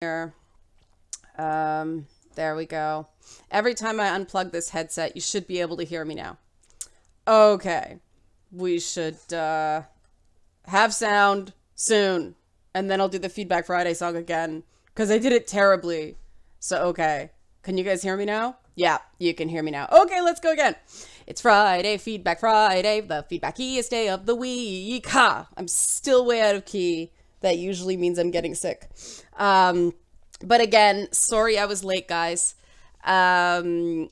here. There we go. Every time I unplug this headset, you should be able to hear me now. Okay. We should have sound soon. And then I'll do the Feedback Friday song again. Because I did it terribly. So, okay. Can you guys hear me now? Yeah, you can hear me now. Okay, let's go again. It's Friday, Feedback Friday, the feedbackiest day of the week. Ha! I'm still way out of key. That usually means I'm getting sick. But again, sorry I was late, guys. I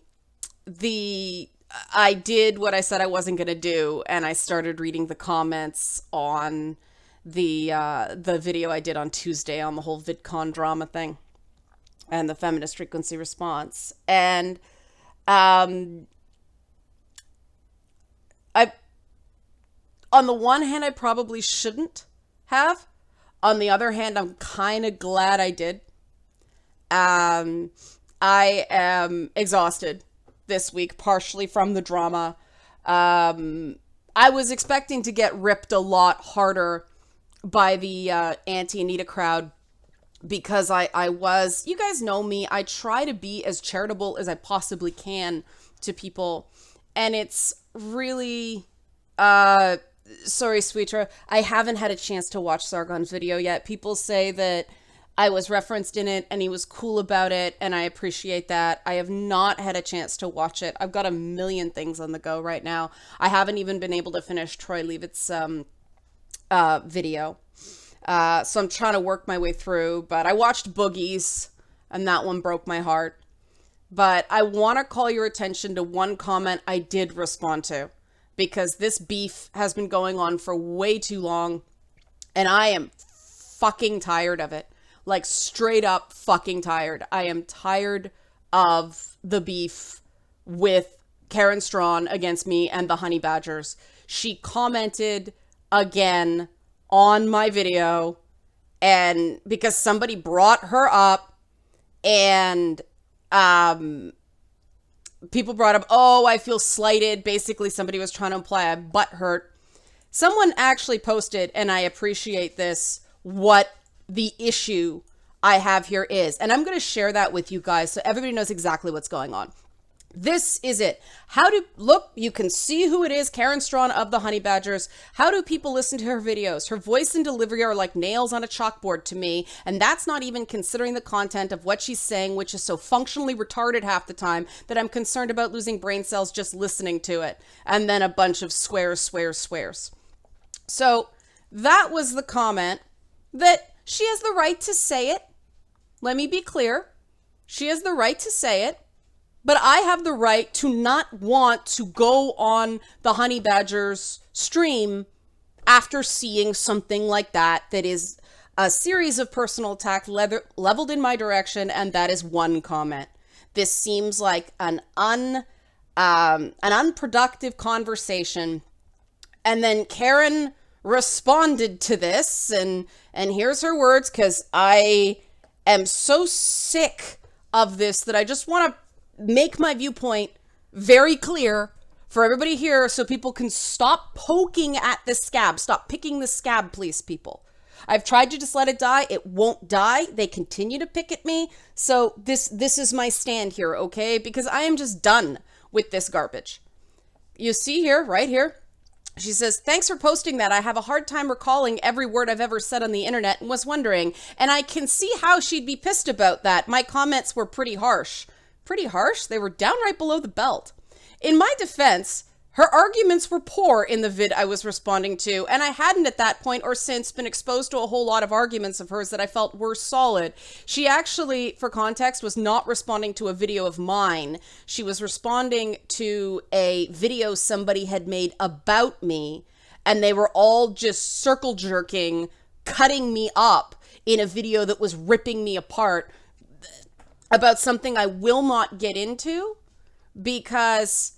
did what I said I wasn't going to do, and I started reading the comments on the video I did on Tuesday on the whole VidCon drama thing and the feminist frequency response. And I, on the one hand, I probably shouldn't have. On the other hand, I'm kind of glad I did. I am exhausted this week, partially from the drama. I was expecting to get ripped a lot harder by the anti-Anita crowd because I was, you guys know me, I try to be as charitable as I possibly can to people. And it's really, sorry, Sweetra, I haven't had a chance to watch Sargon's video yet. People say that I was referenced in it and he was cool about it, and I appreciate that. I have not had a chance to watch it. I've got a million things on the go right now. I haven't even been able to finish Troy Leavitt's video. So I'm trying to work my way through, but I watched Boogie's and that one broke my heart. But I want to call your attention to one comment I did respond to, because this beef has been going on for way too long and I am fucking tired of it. Like, straight up fucking tired. I am tired of the beef with Karen Strawn against me and the Honey Badgers. She commented again on my video, and because somebody brought her up, and people brought up, oh, I feel slighted. Basically, somebody was trying to imply I butt hurt. Someone actually posted, and I appreciate this, what the issue I have here is. And I'm going to share that with you guys so everybody knows exactly what's going on. This is it. Look, you can see who it is, Karen Strawn of the Honey Badgers. How do people listen to her videos? Her voice and delivery are like nails on a chalkboard to me, and that's not even considering the content of what she's saying, which is so functionally retarded half the time that I'm concerned about losing brain cells just listening to it. And then a bunch of swears. So that was the comment. That she has the right to say it. Let me be clear. She has the right to say it. But I have the right to not want to go on the Honey Badgers stream after seeing something like that is a series of personal attacks leveled in my direction, and that is one comment. This seems like an unproductive conversation. And then Karen responded to this, and here's her words, because I am so sick of this that I just want to make my viewpoint very clear for everybody here so people can stop poking at this scab. Stop picking the scab, please, people. I've tried to just let it die. It won't die. They continue to pick at me. So this is my stand here, okay? Because I am just done with this garbage. You see here, right here, she says, thanks for posting that. I have a hard time recalling every word I've ever said on the internet and was wondering, and I can see how she'd be pissed about that. My comments were pretty harsh. Pretty harsh? They were downright below the belt. In my defense, her arguments were poor in the vid I was responding to, and I hadn't at that point or since been exposed to a whole lot of arguments of hers that I felt were solid. She actually, for context, was not responding to a video of mine. She was responding to a video somebody had made about me, and they were all just circle jerking, cutting me up in a video that was ripping me apart about something I will not get into because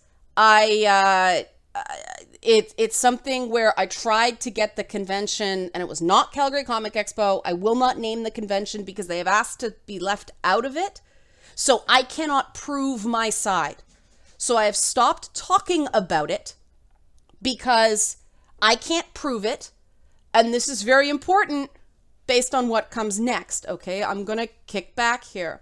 it's something where I tried to get the convention, and it was not Calgary Comic Expo. I will not name the convention because they have asked to be left out of it. So I cannot prove my side. So I have stopped talking about it because I can't prove it. And this is very important based on what comes next, okay? I'm gonna kick back here.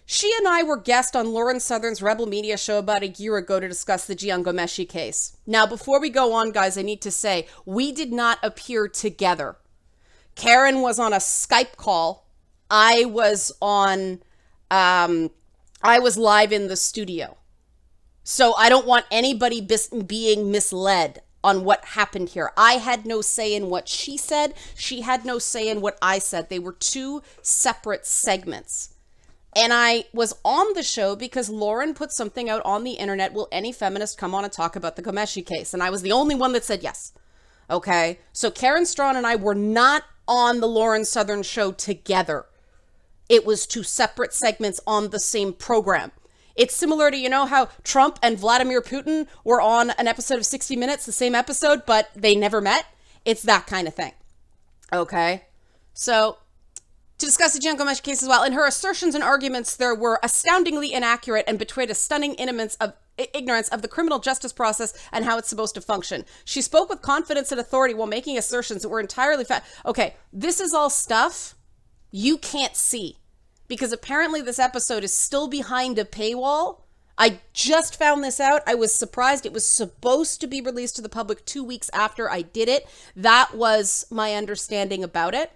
She and I were guests on Lauren Southern's Rebel Media show about a year ago to discuss the Giangomeshi case. Now, before we go on, guys, I need to say, we did not appear together. Karen was on a Skype call. I was live in the studio. So I don't want anybody being misled on what happened here. I had no say in what she said. She had no say in what I said. They were two separate segments. And I was on the show because Lauren put something out on the internet, will any feminist come on and talk about the Gomeshi case? And I was the only one that said yes. Okay? So Karen Strawn and I were not on the Lauren Southern show together. It was two separate segments on the same program. It's similar to, you know, how Trump and Vladimir Putin were on an episode of 60 Minutes, the same episode, but they never met. It's that kind of thing. Okay? So, to discuss the Giangomeshi case as well, in her assertions and arguments, there were astoundingly inaccurate and betrayed a stunning ignorance of the criminal justice process and how it's supposed to function. She spoke with confidence and authority while making assertions that were entirely Okay, this is all stuff you can't see because apparently this episode is still behind a paywall. I just found this out. I was surprised. It was supposed to be released to the public 2 weeks after I did it. That was my understanding about it.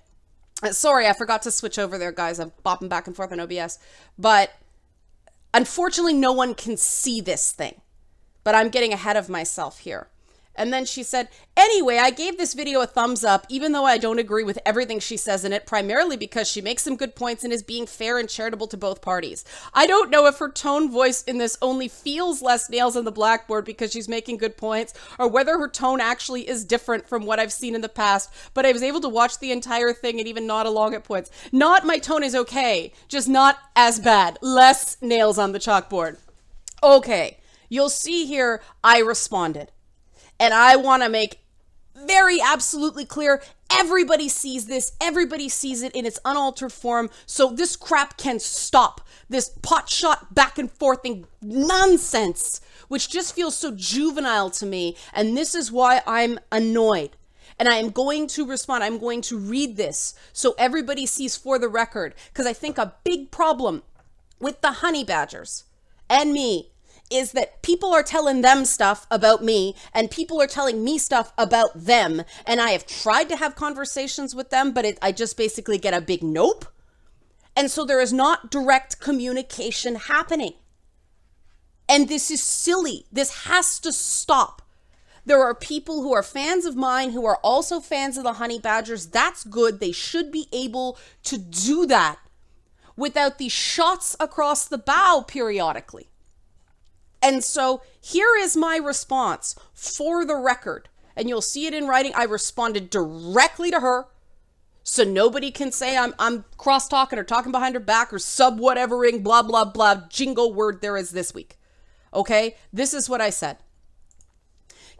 Sorry, I forgot to switch over there, guys. I'm bopping back and forth on OBS. But unfortunately, no one can see this thing. But I'm getting ahead of myself here. And then she said, anyway, I gave this video a thumbs up, even though I don't agree with everything she says in it, primarily because she makes some good points and is being fair and charitable to both parties. I don't know if her tone voice in this only feels less nails on the blackboard because she's making good points, or whether her tone actually is different from what I've seen in the past, but I was able to watch the entire thing and even nod along at points. Not my tone is okay, just not as bad. Less nails on the chalkboard. Okay, you'll see here I responded. And I want to make very absolutely clear, everybody sees this, everybody sees it in its unaltered form, so this crap can stop. This potshot back and forthing nonsense, which just feels so juvenile to me, and this is why I'm annoyed. And I am going to respond, I'm going to read this, so everybody sees for the record, because I think a big problem with the honey badgers and me is that people are telling them stuff about me and people are telling me stuff about them. And I have tried to have conversations with them, but I just basically get a big nope. And so there is not direct communication happening. And this is silly. This has to stop. There are people who are fans of mine who are also fans of the honey badgers. That's good. They should be able to do that without these shots across the bow periodically. And so here is my response for the record. And you'll see it in writing. I responded directly to her. So nobody can say I'm cross-talking or talking behind her back or sub-whatevering, blah, blah, blah, jingle word there is this week. Okay? This is what I said.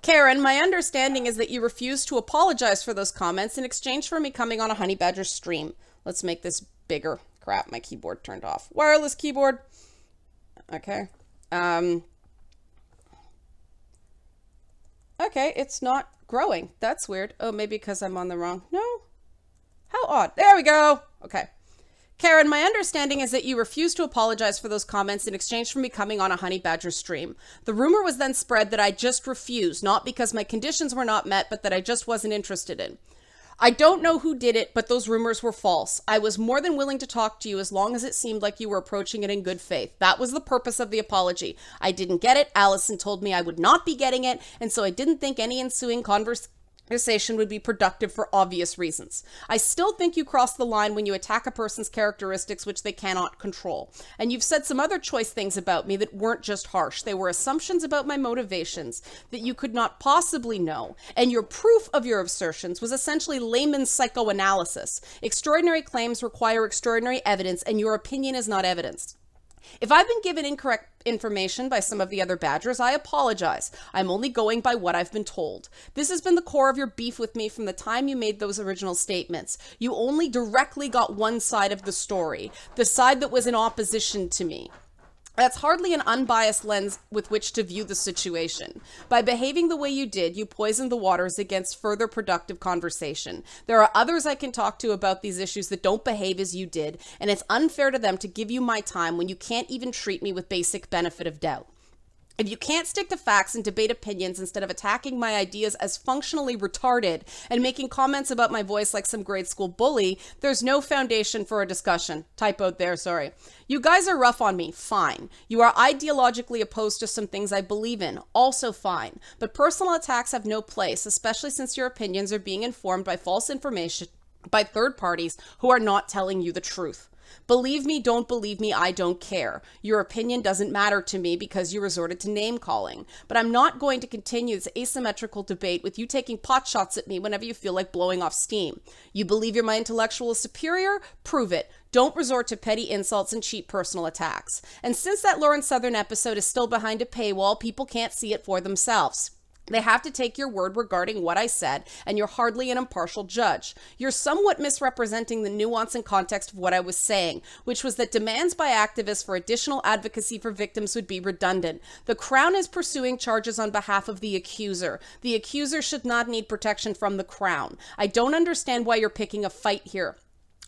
Karen, my understanding is that you refused to apologize for those comments in exchange for me coming on a Honey Badger stream. Let's make this bigger. Crap, my keyboard turned off. Wireless keyboard. Okay. Okay, it's not growing. That's weird. Oh, maybe because I'm on the wrong. No. How odd. There we go. Okay. Karen, my understanding is that you refused to apologize for those comments in exchange for me coming on a Honey Badger stream. The rumor was then spread that I just refused, not because my conditions were not met, but that I just wasn't interested in. I don't know who did it, but those rumors were false. I was more than willing to talk to you as long as it seemed like you were approaching it in good faith. That was the purpose of the apology. I didn't get it. Allison told me I would not be getting it, and so I didn't think any ensuing conversation would be productive for obvious reasons. I still think you cross the line when you attack a person's characteristics which they cannot control. And you've said some other choice things about me that weren't just harsh. They were assumptions about my motivations that you could not possibly know. And your proof of your assertions was essentially layman's psychoanalysis. Extraordinary claims require extraordinary evidence, and your opinion is not evidence. If I've been given incorrect information by some of the other badgers, I apologize. I'm only going by what I've been told. This has been the core of your beef with me from the time you made those original statements. You only directly got one side of the story, the side that was in opposition to me. That's hardly an unbiased lens with which to view the situation. By behaving the way you did, you poisoned the waters against further productive conversation. There are others I can talk to about these issues that don't behave as you did, and it's unfair to them to give you my time when you can't even treat me with basic benefit of doubt. If you can't stick to facts and debate opinions instead of attacking my ideas as functionally retarded and making comments about my voice like some grade school bully, there's no foundation for a discussion. Typoed there, sorry. You guys are rough on me, fine. You are ideologically opposed to some things I believe in, also fine. But personal attacks have no place, especially since your opinions are being informed by false information by third parties who are not telling you the truth. Believe me, don't believe me, I don't care. Your opinion doesn't matter to me because you resorted to name calling. But I'm not going to continue this asymmetrical debate with you taking pot shots at me whenever you feel like blowing off steam. You believe you're my intellectual superior? Prove it. Don't resort to petty insults and cheap personal attacks. And since that Lauren Southern episode is still behind a paywall, people can't see it for themselves. They have to take your word regarding what I said, and you're hardly an impartial judge. You're somewhat misrepresenting the nuance and context of what I was saying, which was that demands by activists for additional advocacy for victims would be redundant. The Crown is pursuing charges on behalf of the accuser. The accuser should not need protection from the Crown. I don't understand why you're picking a fight here.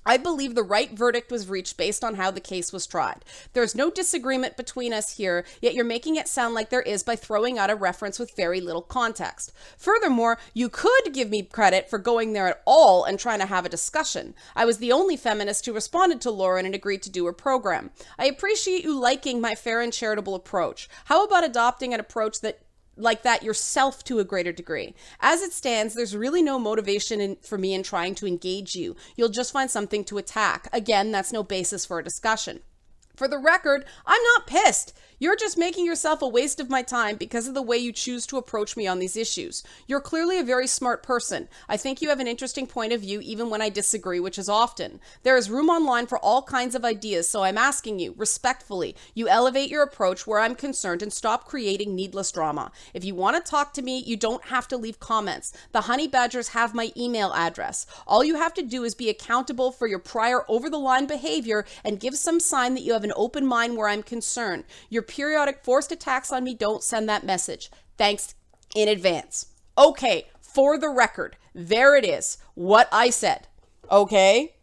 I believe the right verdict was reached based on how the case was tried. There's no disagreement between us here, yet you're making it sound like there is by throwing out a reference with very little context. Furthermore, you could give me credit for going there at all and trying to have a discussion. I was the only feminist who responded to Lauren and agreed to do her program. I appreciate you liking my fair and charitable approach. How about adopting an approach like that yourself to a greater degree? As it stands, there's really no motivation for me in trying to engage you. You'll just find something to attack. Again, that's no basis for a discussion. For the record, I'm not pissed. You're just making yourself a waste of my time because of the way you choose to approach me on these issues. You're clearly a very smart person. I think you have an interesting point of view even when I disagree, which is often. There is room online for all kinds of ideas, so I'm asking you, respectfully, you elevate your approach where I'm concerned and stop creating needless drama. If you want to talk to me, you don't have to leave comments. The honey badgers have my email address. All you have to do is be accountable for your prior over-the-line behavior and give some sign that you have an open mind where I'm concerned. Your periodic forced attacks on me don't send that message. Thanks in advance. Okay, for the record, there it is. What I said. Okay?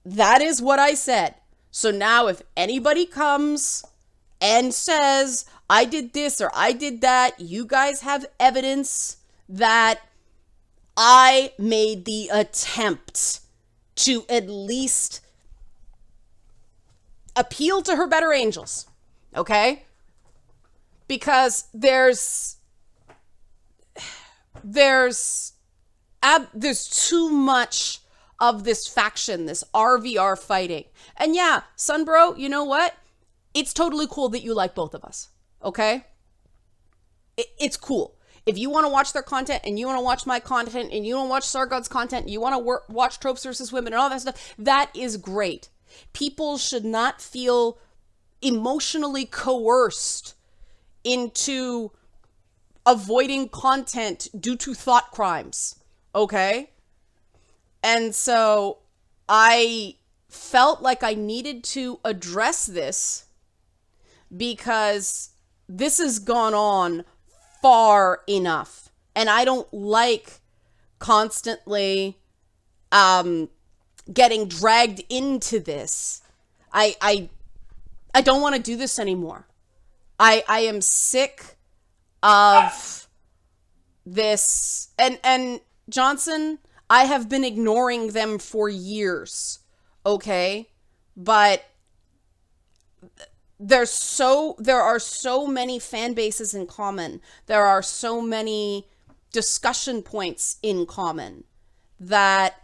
That is what I said. So now if anybody comes and says, I did this or I did that, you guys have evidence that I made the attempt to at least appeal to her better angels. Okay? Because there's too much of this faction, this RVR fighting. And yeah, Sunbro, you know what? It's totally cool that you like both of us. Okay? It's cool. If you want to watch their content and you want to watch my content and you want to watch Sargod's content and you want to watch Tropes versus Women and all that stuff, that is great. People should not feel emotionally coerced into avoiding content due to thought crimes. Okay? And so I felt like I needed to address this because this has gone on far enough. And I don't like constantly getting dragged into this. I don't want to do this anymore. I am sick of this. And Johnson, I have been ignoring them for years. Okay? But there are so many fan bases in common. There are so many discussion points in common that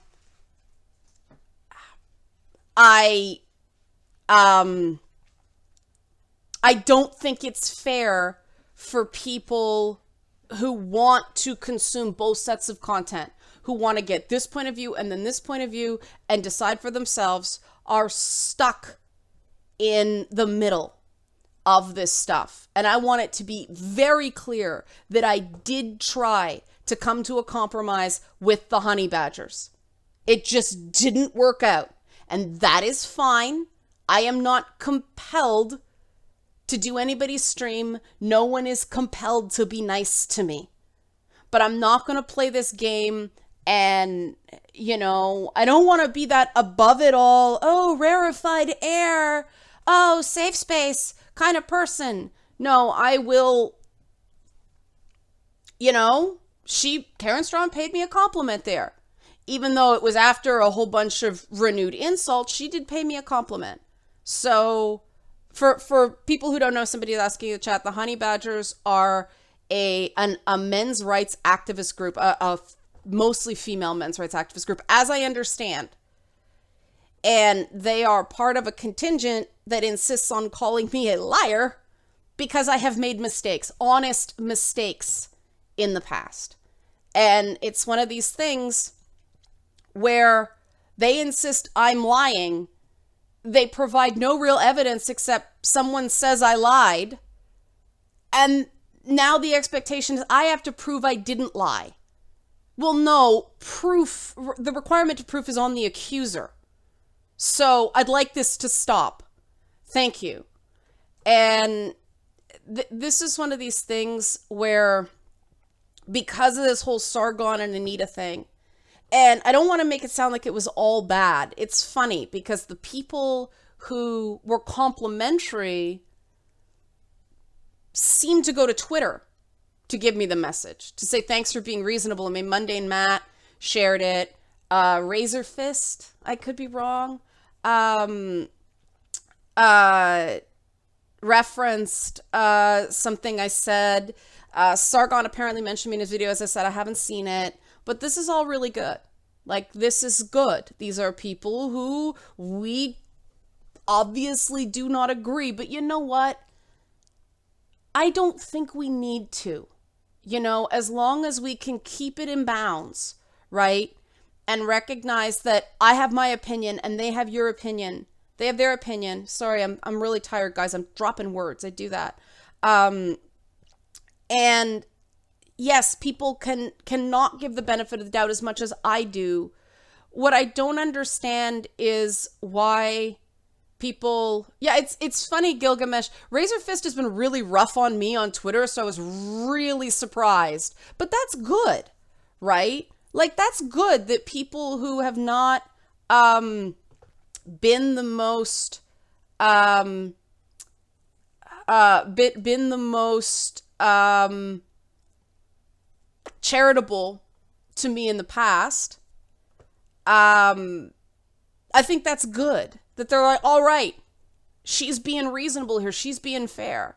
I don't think it's fair for people who want to consume both sets of content, who want to get this point of view and then this point of view and decide for themselves, are stuck in the middle of this stuff. And I want it to be very clear that I did try to come to a compromise with the honey badgers. It just didn't work out. And that is fine. I am not compelled to do anybody's stream. No one is compelled to be nice to me. But I'm not going to play this game and, you know, I don't want to be that above it all, oh, rarefied air, oh, safe space kind of person. No, I will, you know, Karen Strawn paid me a compliment there. Even though it was after a whole bunch of renewed insults, she did pay me a compliment. So for people who don't know, somebody is asking in the chat, the Honey Badgers are a men's rights activist group, a mostly female men's rights activist group, as I understand. And they are part of a contingent that insists on calling me a liar because I have made mistakes, honest mistakes in the past. And it's one of these things where they insist I'm lying. They provide no real evidence except someone says I lied. And now the expectation is I have to prove I didn't lie. Well, no, the requirement to proof is on the accuser. So I'd like this to stop. Thank you. And this is one of these things where, because of this whole Sargon and Anita thing, and I don't want to make it sound like it was all bad. It's funny because the people who were complimentary seemed to go to Twitter to give me the message, to say thanks for being reasonable. I mean, Mundane Matt shared it. Razor Fist, I could be wrong, referenced something I said. Sargon apparently mentioned me in his video. As I said, I haven't seen it, but this is all really good. Like, this is good. These are people who we obviously do not agree, but you know what? I don't think we need to, you know, as long as we can keep it in bounds, right? And recognize that I have my opinion and they have your opinion. They have their opinion. Sorry, I'm really tired, guys. I'm dropping words. I do that. And yes, people cannot give the benefit of the doubt as much as I do. What I don't understand is why people, it's funny, Gilgamesh. Razor Fist has been really rough on me on Twitter, so I was really surprised. But that's good, right? Like, that's good that people who have not been the most charitable to me in the past, I think that's good. That they're like, all right, she's being reasonable here. She's being fair.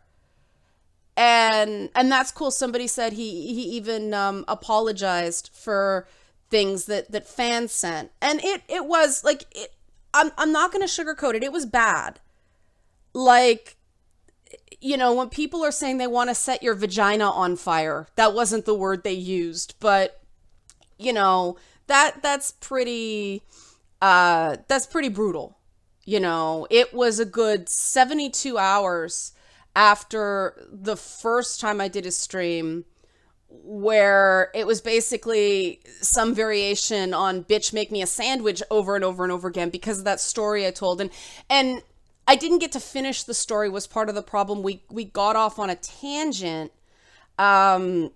And that's cool. Somebody said he even apologized for things that fans sent. And it was like, I'm not going to sugarcoat it. It was bad. Like, you know, when people are saying they want to set your vagina on fire, that wasn't the word they used, but you know, that's pretty brutal. You know, it was a good 72 hours after the first time I did a stream where it was basically some variation on bitch make me a sandwich over and over and over again because of that story I told. And I didn't get to finish the story, was part of the problem. We got off on a tangent. But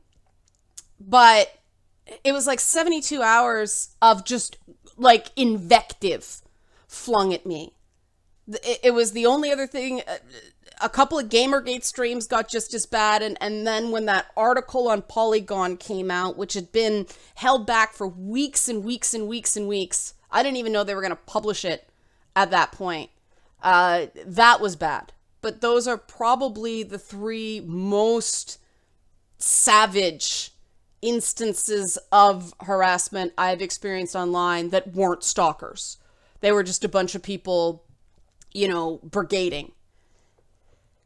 it was like 72 hours of just like invective flung at me. It was the only other thing. A couple of Gamergate streams got just as bad. And then when that article on Polygon came out, which had been held back for weeks and weeks and weeks and weeks, I didn't even know they were going to publish it at that point. That was bad. But those are probably the three most savage instances of harassment I've experienced online that weren't stalkers. They were just a bunch of people, you know, brigading.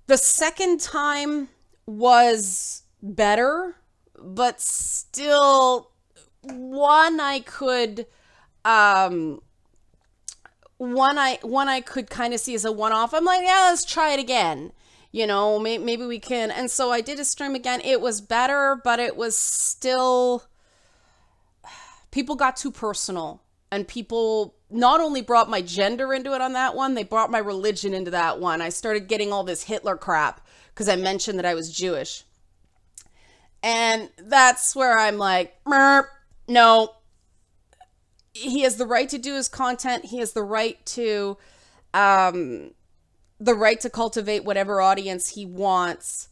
The second time was better, but still one I could kind of see as a one-off. I'm like, yeah, let's try it again. You know, maybe we can. And so I did a stream again. It was better, but it was still, people got too personal. And people not only brought my gender into it on that one, they brought my religion into that one. I started getting all this Hitler crap because I mentioned that I was Jewish. And that's where I'm like, no. He has the right to do his content. He has the right to cultivate whatever audience he wants.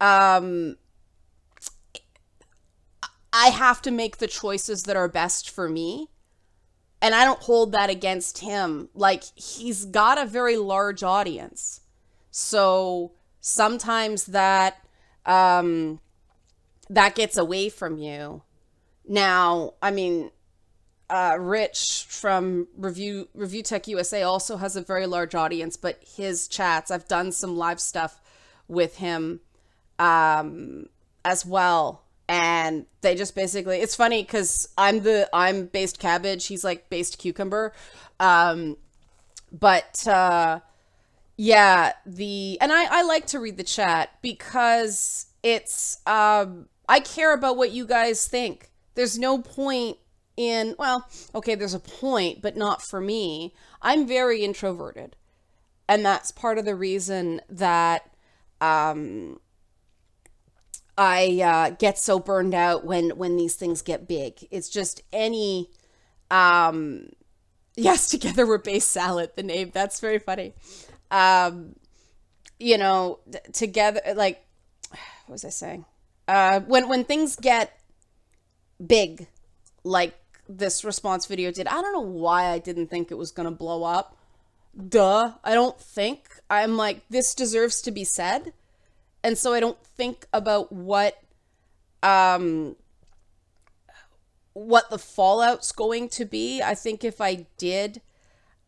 I have to make the choices that are best for me. And I don't hold that against him. Like, he's got a very large audience. So sometimes that gets away from you. Now, I mean, Rich from Review Tech USA also has a very large audience, but his chats, I've done some live stuff with him as well. And they just basically, it's funny because I'm based cabbage. He's like based cucumber. Yeah, and I like to read the chat because it's, I care about what you guys think. There's no point in, well, okay, there's a point, but not for me. I'm very introverted. And that's part of the reason that, I get so burned out when these things get big. It's just any, yes, together we're base salad, the name. That's very funny. Together, like, what was I saying? When things get big, like this response video did, I don't know why I didn't think it was going to blow up. I don't think. I'm like, this deserves to be said. And so I don't think about what the fallout's going to be. I think if I did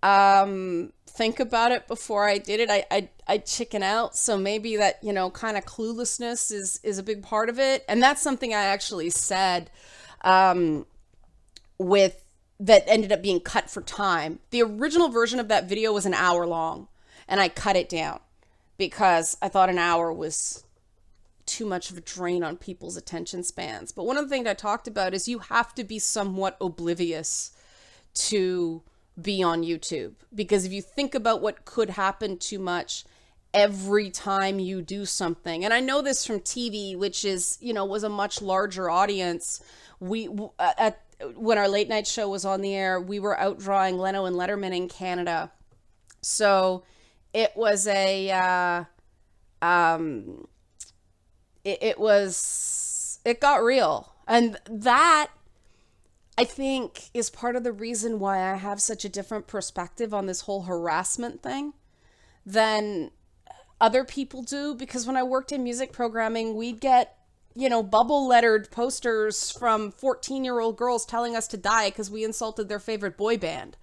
think about it before I did it, I'd chicken out. So maybe that, kind of cluelessness is a big part of it. And that's something I actually said that ended up being cut for time. The original version of that video was an hour long, and I cut it down because I thought an hour was too much of a drain on people's attention spans. But one of the things I talked about is you have to be somewhat oblivious to be on YouTube. Because if you think about what could happen too much every time you do something, and I know this from TV, which is, was a much larger audience. When our late night show was on the air, we were outdrawing Leno and Letterman in Canada. So it was it got real. And that, I think, is part of the reason why I have such a different perspective on this whole harassment thing than other people do. Because when I worked in music programming, we'd get, bubble lettered posters from 14-year-old girls telling us to die because we insulted their favorite boy band.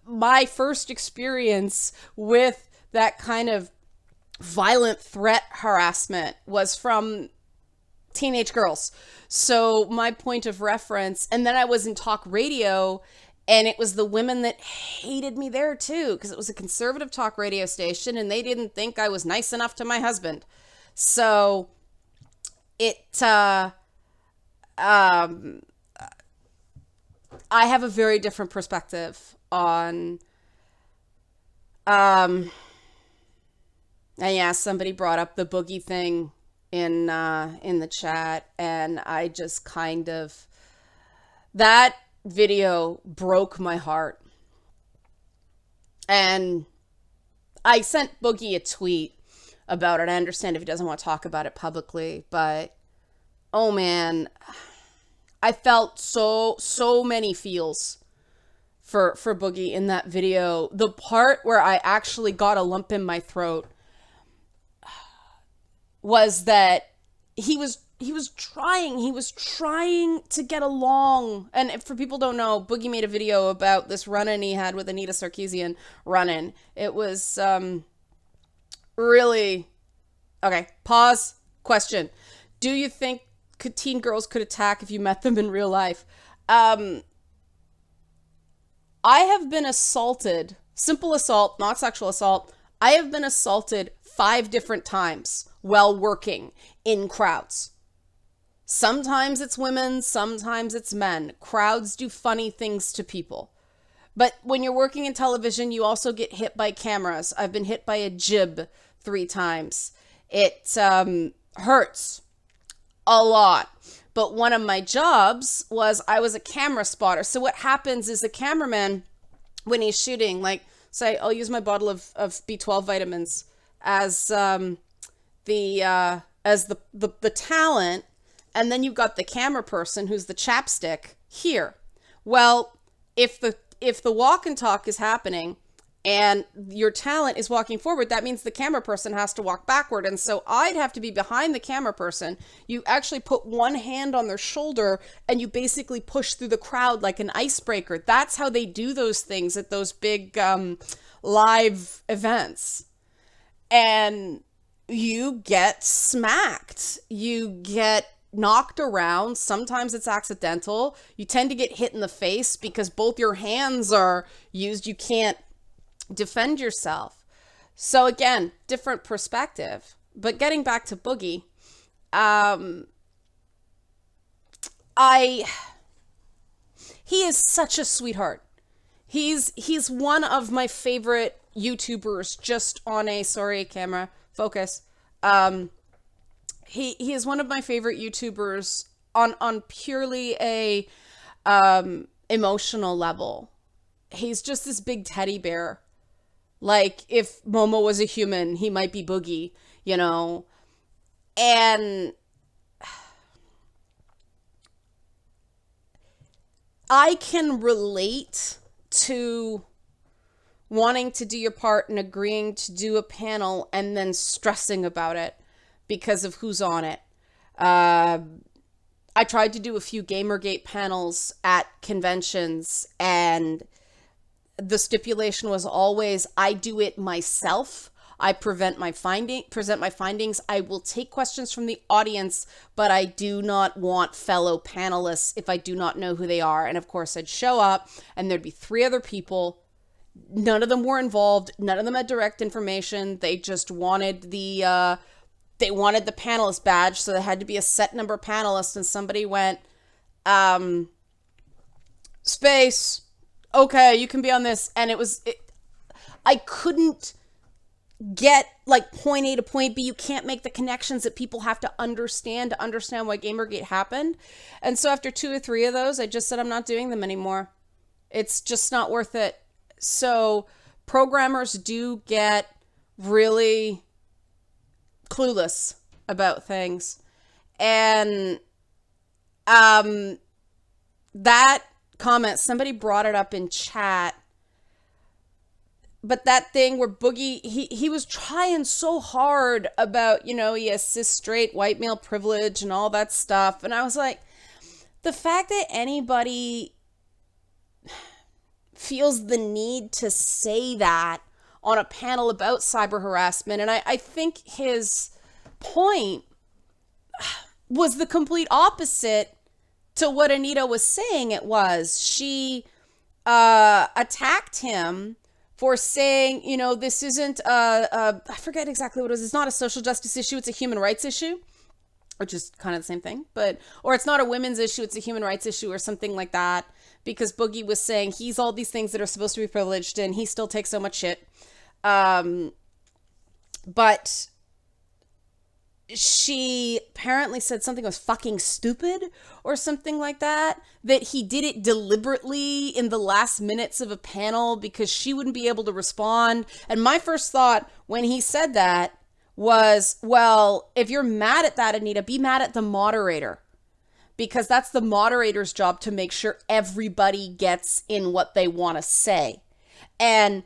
My first experience with that kind of violent threat harassment was from teenage girls. So my point of reference, and then I was in talk radio, and it was the women that hated me there too, because it was a conservative talk radio station, and they didn't think I was nice enough to my husband. So I have a very different perspective on, and yeah, somebody brought up the boogie thing in the chat, and I just that video broke my heart. And I sent Boogie a tweet about it. I understand if he doesn't want to talk about it publicly, but oh man, I felt so many feels for Boogie in that video. The part where I actually got a lump in my throat was that he was trying to get along. And if for people don't know, Boogie made a video about this run-in he had with Anita Sarkeesian run-in. It was really okay. Pause. Question: do you think teen girls could attack if you met them in real life? I have been assaulted. Simple assault, not sexual assault. I have been assaulted 5 different times while working in crowds. Sometimes it's women, sometimes it's men. Crowds do funny things to people. But when you're working in television, you also get hit by cameras. I've been hit by a jib 3 times. It hurts a lot. But one of my jobs was I was a camera spotter. So what happens is the cameraman, when he's shooting, like, say, I'll use my bottle of B12 vitamins as the talent, and then you've got the camera person who's the chapstick here. Well, if the walk and talk is happening and your talent is walking forward, that means the camera person has to walk backward. And so I'd have to be behind the camera person. You actually put one hand on their shoulder and you basically push through the crowd like an icebreaker. That's how they do those things at those big live events. And you get smacked. You get knocked around. Sometimes it's accidental. You tend to get hit in the face because both your hands are used. You can't defend yourself. So again, different perspective. But getting back to Boogie, he is such a sweetheart. He's one of my favorite YouTubers, just on a, sorry, camera, focus. He is one of my favorite YouTubers on purely a emotional level. He's just this big teddy bear. Like, if Momo was a human, he might be Boogie, you know? And I can relate to wanting to do your part and agreeing to do a panel and then stressing about it because of who's on it. I tried to do a few Gamergate panels at conventions, and the stipulation was always, I do it myself. I present my findings. I will take questions from the audience, but I do not want fellow panelists if I do not know who they are. And of course, I'd show up and there'd be 3 other people. None of them were involved. None of them had direct information. They just wanted the panelist badge. So there had to be a set number of panelists, and somebody went, space. Okay, you can be on this. And I couldn't get like point A to point B. You can't make the connections that people have to understand why Gamergate happened. And so after 2 or 3 of those, I just said, I'm not doing them anymore. It's just not worth it. So programmers do get really clueless about things. And that comment, somebody brought it up in chat, but that thing where Boogie, he was trying so hard about, you know, he has cis straight white male privilege and all that stuff. And I was like, the fact that anybody feels the need to say that on a panel about cyber harassment, and I think his point was the complete opposite to what Anita was saying it was. She attacked him for saying, you know, this isn't I forget exactly what it was. It's not a social justice issue. It's a human rights issue, which is kind of the same thing, or it's not a women's issue. It's a human rights issue or something like that, because Boogie was saying he's all these things that are supposed to be privileged and he still takes so much shit. But she apparently said something was fucking stupid or something like that, that he did it deliberately in the last minutes of a panel because she wouldn't be able to respond. And my first thought when he said that was, well, if you're mad at that, Anita, be mad at the moderator, because that's the moderator's job to make sure everybody gets in what they want to say. And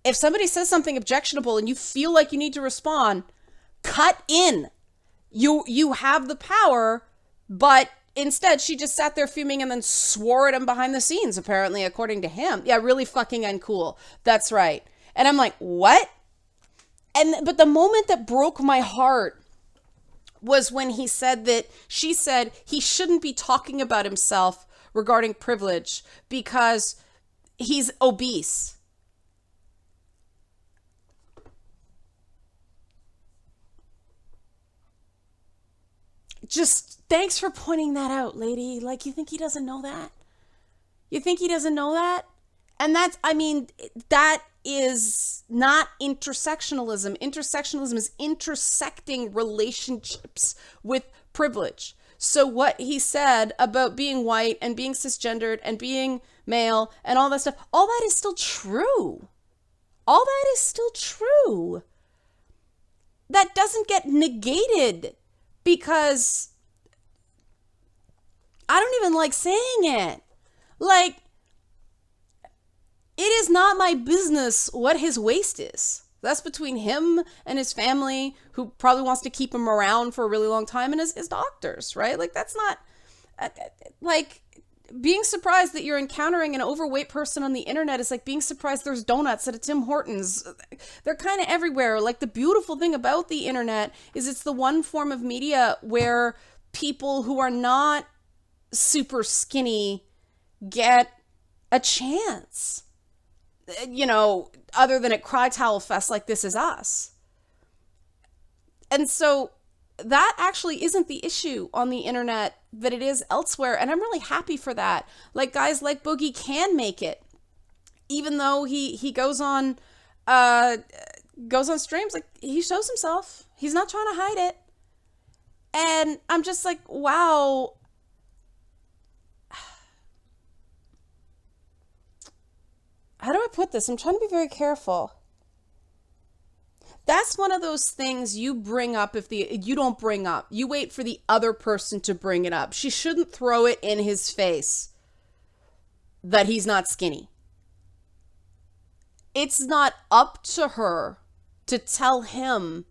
if somebody says something objectionable and you feel like you need to respond, cut in. You have the power, but instead she just sat there fuming and then swore at him behind the scenes, apparently, according to him. Yeah, really fucking uncool. That's right. And I'm like, what? But the moment that broke my heart was when he said that she said he shouldn't be talking about himself regarding privilege because he's obese. Just thanks for pointing that out, lady. Like, you think he doesn't know that? You think he doesn't know that? And that's, I mean, that is not intersectionalism. Intersectionalism is intersecting relationships with privilege. So what he said about being white and being cisgendered and being male and all that stuff, all that is still true. All that is still true. That doesn't get negated because I don't even like saying it. Like, it is not my business what his waist is. That's between him and his family, who probably wants to keep him around for a really long time, and his doctors, right? Like, that's not, like, being surprised that you're encountering an overweight person on the internet is like being surprised there's donuts at a Tim Hortons. They're kind of everywhere. Like, the beautiful thing about the internet is it's the one form of media where people who are not super skinny get a chance. You know, other than at Cry Towel Fest like This Is Us. And so that actually isn't the issue on the internet that it is elsewhere. And I'm really happy for that. Like, guys like Boogie can make it. Even though he goes on streams, like, he shows himself. He's not trying to hide it. And I'm just like, wow. How do I put this? I'm trying to be very careful. That's one of those things you bring up you don't bring up. You wait for the other person to bring it up. She shouldn't throw it in his face that he's not skinny. It's not up to her to tell him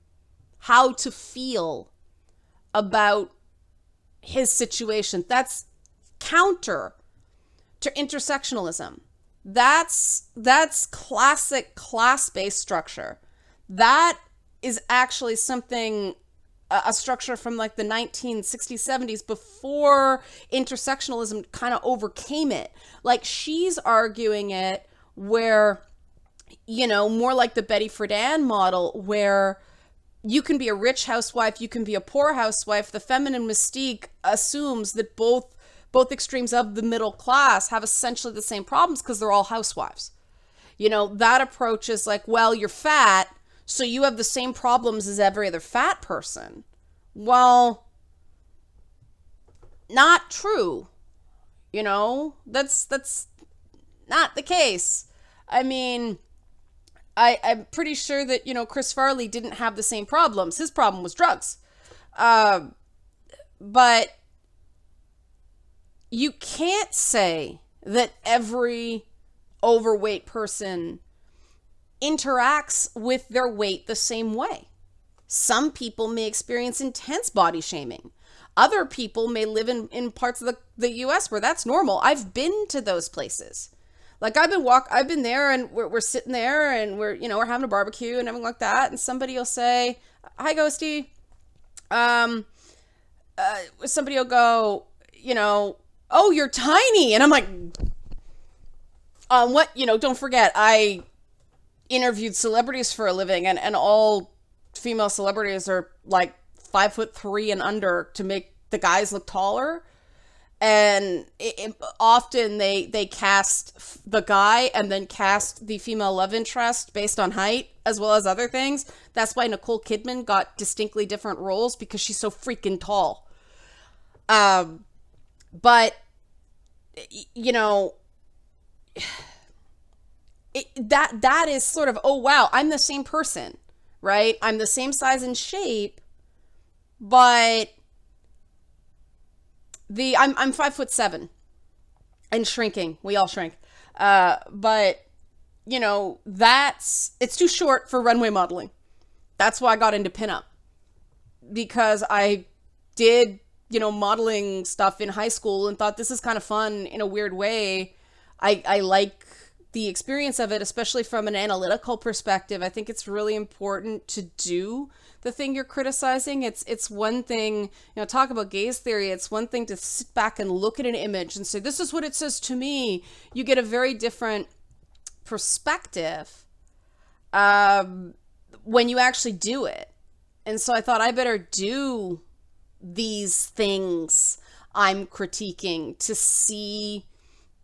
how to feel about his situation. That's counter to intersectionalism. That's classic class-based structure. That is actually something, a structure from like the 1960s, 70s, before intersectionalism kind of overcame it. Like, she's arguing it where, you know, more like the Betty Friedan model, where you can be a rich housewife, you can be a poor housewife. The feminine mystique assumes that both extremes of the middle class have essentially the same problems because they're all housewives. You know, that approach is like, well, you're fat, so you have the same problems as every other fat person. Well, not true. You know, that's not the case. I mean, I'm pretty sure that, you know, Chris Farley didn't have the same problems. His problem was drugs. But you can't say that every overweight person interacts with their weight the same way. Some people may experience intense body shaming. Other people may live in parts of the US where that's normal. I've been to those places. Like, I've been there, and we're sitting there, and we're having a barbecue and everything like that, and somebody will say, "Hi, Ghosty." Somebody will go, you know, "Oh, you're tiny." And I'm like, what, you know, don't forget, I interviewed celebrities for a living, and all female celebrities are like 5'3" and under to make the guys look taller. And often they cast the guy and then cast the female love interest based on height as well as other things. That's why Nicole Kidman got distinctly different roles, because she's so freaking tall. But, you know, that is sort of, oh, wow, I'm the same person, right? I'm the same size and shape, but I'm 5'7" and shrinking. We all shrink. But, you know, it's too short for runway modeling. That's why I got into pinup, because I did, you know, modeling stuff in high school and thought this is kind of fun in a weird way. I like the experience of it, especially from an analytical perspective. I think it's really important to do the thing you're criticizing. It's one thing, you know, talk about gaze theory. It's one thing to sit back and look at an image and say, this is what it says to me. You get a very different perspective when you actually do it. And so I thought I better do these things I'm critiquing to see,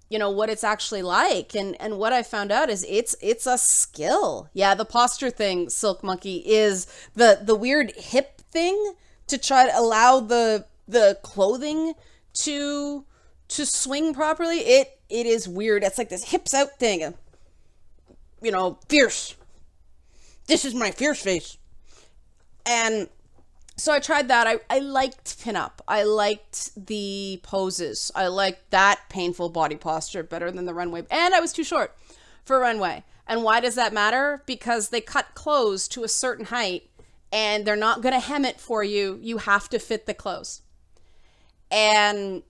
you know, what it's actually like. And what I found out is it's a skill. Yeah, the posture thing, Silk Monkey, is the weird hip thing to try to allow the clothing to swing properly. It is weird. It's like this hips out thing. You know, fierce. This is my fierce face. And so I tried that. I liked pinup. I liked the poses. I liked that painful body posture better than the runway. And I was too short for runway. And why does that matter? Because they cut clothes to a certain height and they're not going to hem it for you. You have to fit the clothes. And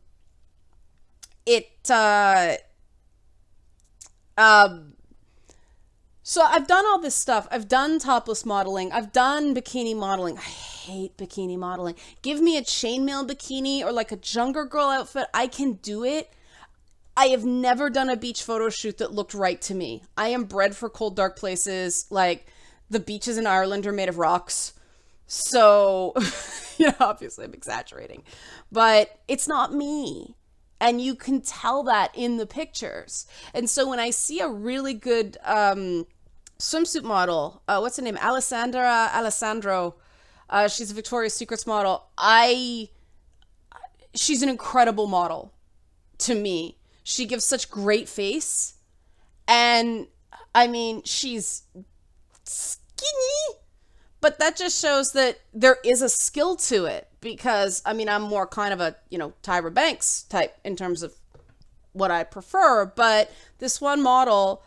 so I've done all this stuff. I've done topless modeling. I've done bikini modeling. I hate bikini modeling. Give me a chainmail bikini or like a Jungle Girl outfit. I can do it. I have never done a beach photo shoot that looked right to me. I am bred for cold, dark places. Like, the beaches in Ireland are made of rocks. So, you know, obviously I'm exaggerating. But it's not me. And you can tell that in the pictures. And so when I see a really good swimsuit model, what's her name? Alessandro. She's a Victoria's Secrets model. She's an incredible model to me. She gives such great face. And I mean, she's skinny, but that just shows that there is a skill to it. Because, I mean, I'm more kind of a, you know, Tyra Banks type in terms of what I prefer. But this one model,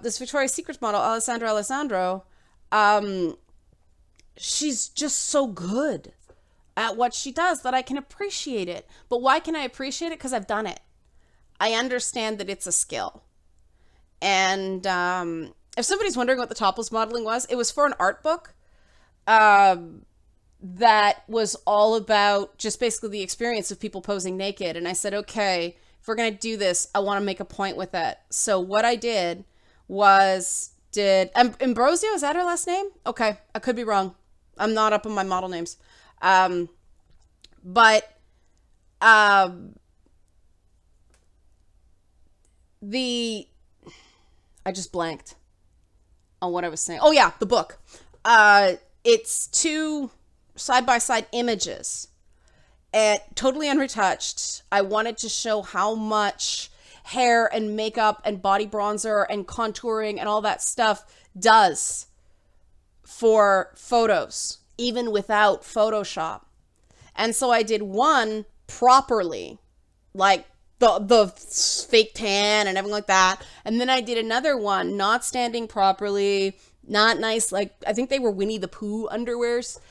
this Victoria's Secret model, Alessandro, she's just so good at what she does that I can appreciate it. But why can I appreciate it? Because I've done it. I understand that it's a skill. And if somebody's wondering what the topless modeling was, it was for an art book. That was all about just basically the experience of people posing naked. And I said, okay, if we're going to do this, I want to make a point with it. So what I did was Ambrosio, is that her last name? Okay, I could be wrong. I'm not up on my model names. But I just blanked on what I was saying. Oh yeah, the book. It's two side-by-side images and totally unretouched. I wanted to show how much hair and makeup and body bronzer and contouring and all that stuff does for photos, even without Photoshop. And so I did one properly, like the fake tan and everything like that. And then I did another one not standing properly, not nice, like I think they were Winnie the Pooh underwears.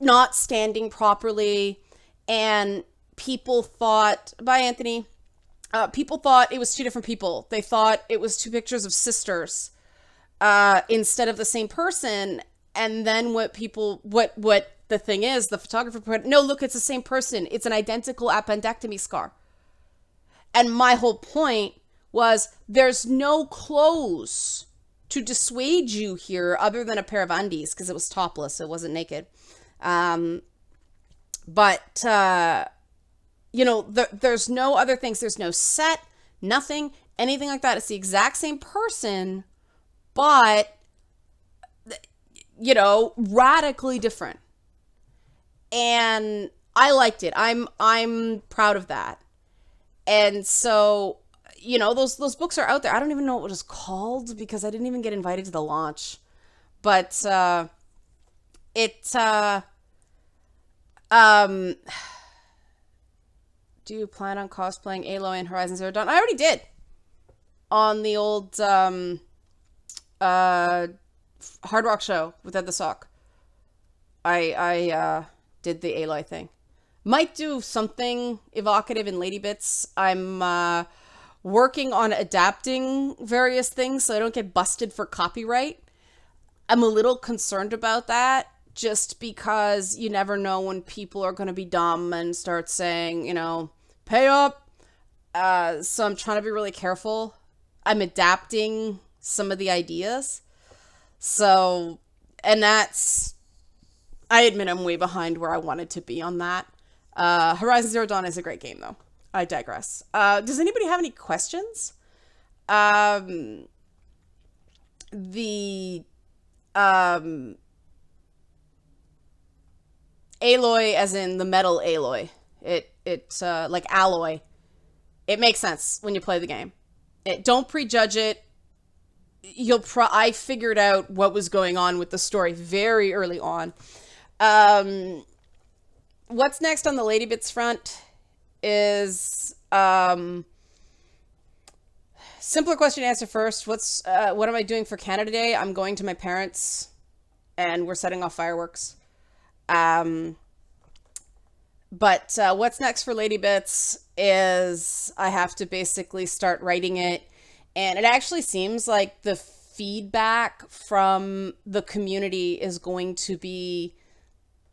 Not standing properly, and people thought, bye Anthony, people thought it was two different people. They thought it was two pictures of sisters, instead of the same person. And then what the thing is, the photographer put, no, look, it's the same person. It's an identical appendectomy scar. And my whole point was there's no clothes to dissuade you here other than a pair of undies, because it was topless, it wasn't naked. But you know, there's no other things. There's no set, nothing, anything like that. It's the exact same person, but, you know, radically different. And I liked it. I'm proud of that. And so, you know, those books are out there. I don't even know what it was called because I didn't even get invited to the launch. But do you plan on cosplaying Aloy in Horizon Zero Dawn? I already did on the old Hard Rock show with Ed the Sock. I did the Aloy thing. Might do something evocative in Lady Bits. I'm working on adapting various things so I don't get busted for copyright. I'm a little concerned about that just because you never know when people are going to be dumb and start saying, you know, pay up. So I'm trying to be really careful. I'm adapting some of the ideas. So, and that's I admit I'm way behind where I wanted to be on that. Horizon Zero Dawn is a great game, though. I digress. Does anybody have any questions? The alloy, as in the metal alloy. It's like alloy. It makes sense when you play the game. Don't prejudge it. I figured out what was going on with the story very early on. What's next on the Lady Bits front is simpler question to answer first. What am I doing for Canada Day? I'm going to my parents, and we're setting off fireworks. But what's next for Lady Bits is I have to basically start writing it. And it actually seems like the feedback from the community is going to be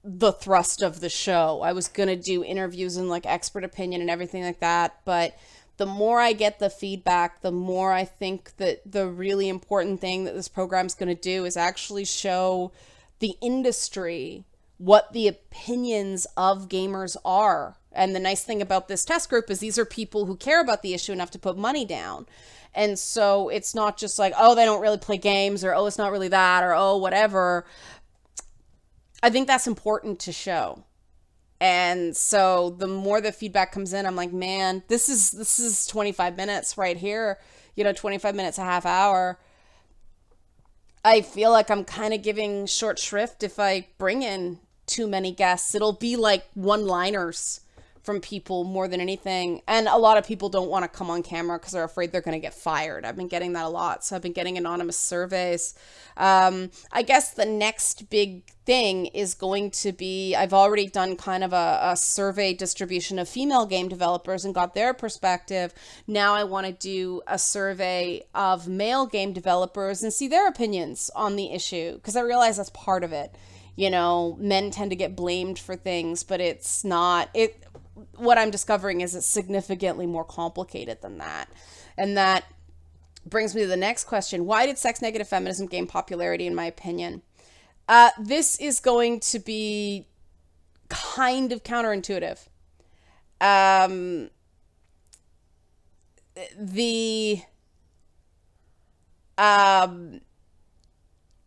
the thrust of the show. I was going to do interviews and like expert opinion and everything like that. But the more I get the feedback, the more I think that the really important thing that this program's going to do is actually show the industry what the opinions of gamers are. And the nice thing about this test group is these are people who care about the issue enough to put money down. And so it's not just like, oh, they don't really play games, or, oh, it's not really that, or, oh, whatever. I think that's important to show. And so the more the feedback comes in, I'm like, man, this is 25 minutes right here, 25 minutes, a half hour. I feel like I'm kind of giving short shrift if I bring in too many guests. It'll be like one-liners from people more than anything. And a lot of people don't want to come on camera because they're afraid they're going to get fired. I've been getting that a lot. So I've been getting anonymous surveys. I guess the next big thing is going to be, I've already done kind of a survey distribution of female game developers and got their perspective. Now I want to do a survey of male game developers and see their opinions on the issue, because I realize that's part of it. Men tend to get blamed for things, but it's not. What I'm discovering is it's significantly more complicated than that. And that brings me to the next question. Why did sex negative feminism gain popularity, in my opinion? This is going to be kind of counterintuitive.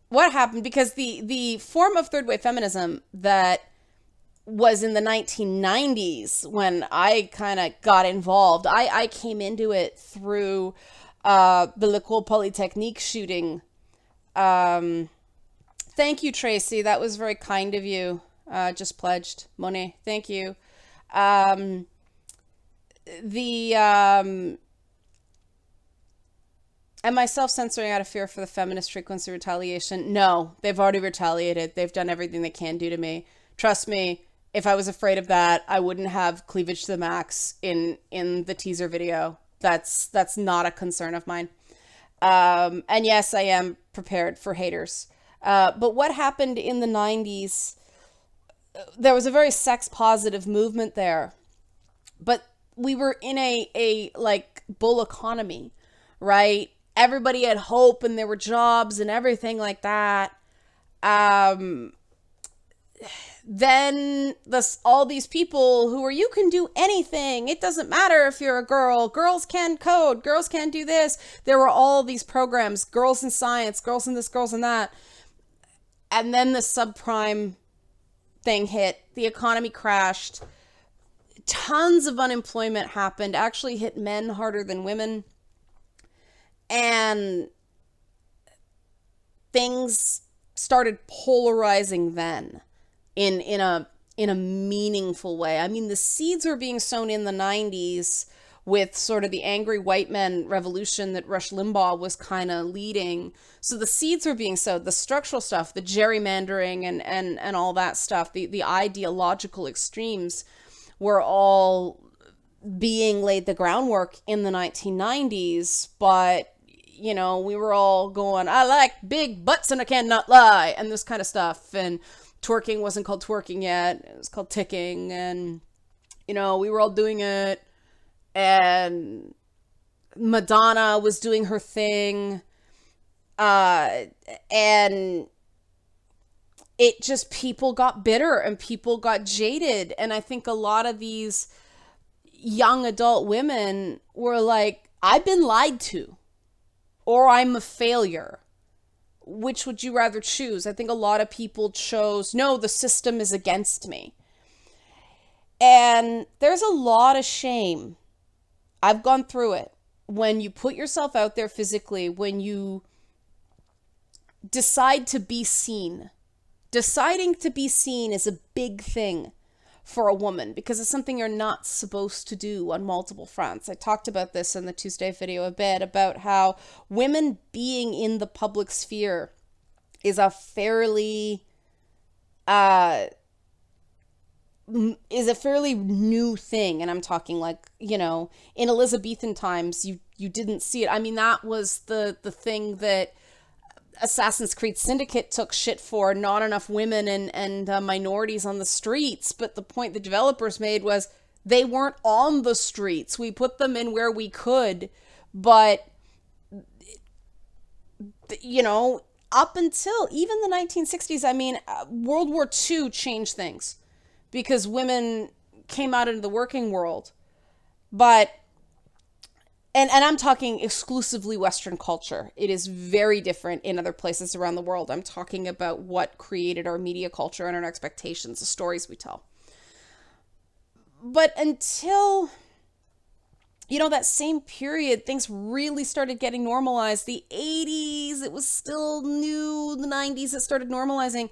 What happened, because the form of third wave feminism that was in the 1990s when I kind of got involved, I came into it through the L'École Polytechnique shooting. Thank you, Tracy. That was very kind of you. Just pledged. Monet, thank you. Am I self-censoring out of fear for the feminist frequency retaliation? No, they've already retaliated. They've done everything they can do to me. Trust me, if I was afraid of that, I wouldn't have cleavage to the max in the teaser video. That's not a concern of mine. And yes, I am prepared for haters. But what happened in the 90s, there was a very sex-positive movement there. But we were in a like bull economy, right? Everybody had hope and there were jobs and everything like that. Then all these people who were, you can do anything. It doesn't matter if you're a girl. Girls can code. Girls can do this. There were all these programs, girls in science, girls in this, girls in that. And then the subprime thing hit. The economy crashed. Tons of unemployment happened. Actually hit men harder than women. And things started polarizing then in a meaningful way. I mean, the seeds were being sown in the 90s with sort of the angry white men revolution that Rush Limbaugh was kind of leading. So the seeds were being sowed, the structural stuff, the gerrymandering and all that stuff, the ideological extremes were all being laid the groundwork in the 1990s. But we were all going, I like big butts and I cannot lie, and this kind of stuff. And twerking wasn't called twerking yet. It was called ticking. And, we were all doing it. And Madonna was doing her thing. And it just, people got bitter and people got jaded. And I think a lot of these young adult women were like, I've been lied to, or I'm a failure. Which would you rather choose? I think a lot of people chose, no, the system is against me. And there's a lot of shame. I've gone through it. When you put yourself out there physically, when you decide to be seen. Deciding to be seen is a big thing for a woman because it's something you're not supposed to do on multiple fronts. I talked about this in the Tuesday video a bit, about how women being in the public sphere is a fairly new thing. And I'm talking like, you know, in Elizabethan times, you didn't see it. I mean, that was the thing that Assassin's Creed Syndicate took shit for, not enough women and minorities on the streets. But the point the developers made was they weren't on the streets. We put them in where we could, but, you know, up until even the 1960s, I mean, World War II changed things because women came out into the working world. But And I'm talking exclusively Western culture. It is very different in other places around the world. I'm talking about what created our media culture and our expectations, the stories we tell. But until, you know, that same period, things really started getting normalized. The 80s, it was still new. The 90s, it started normalizing.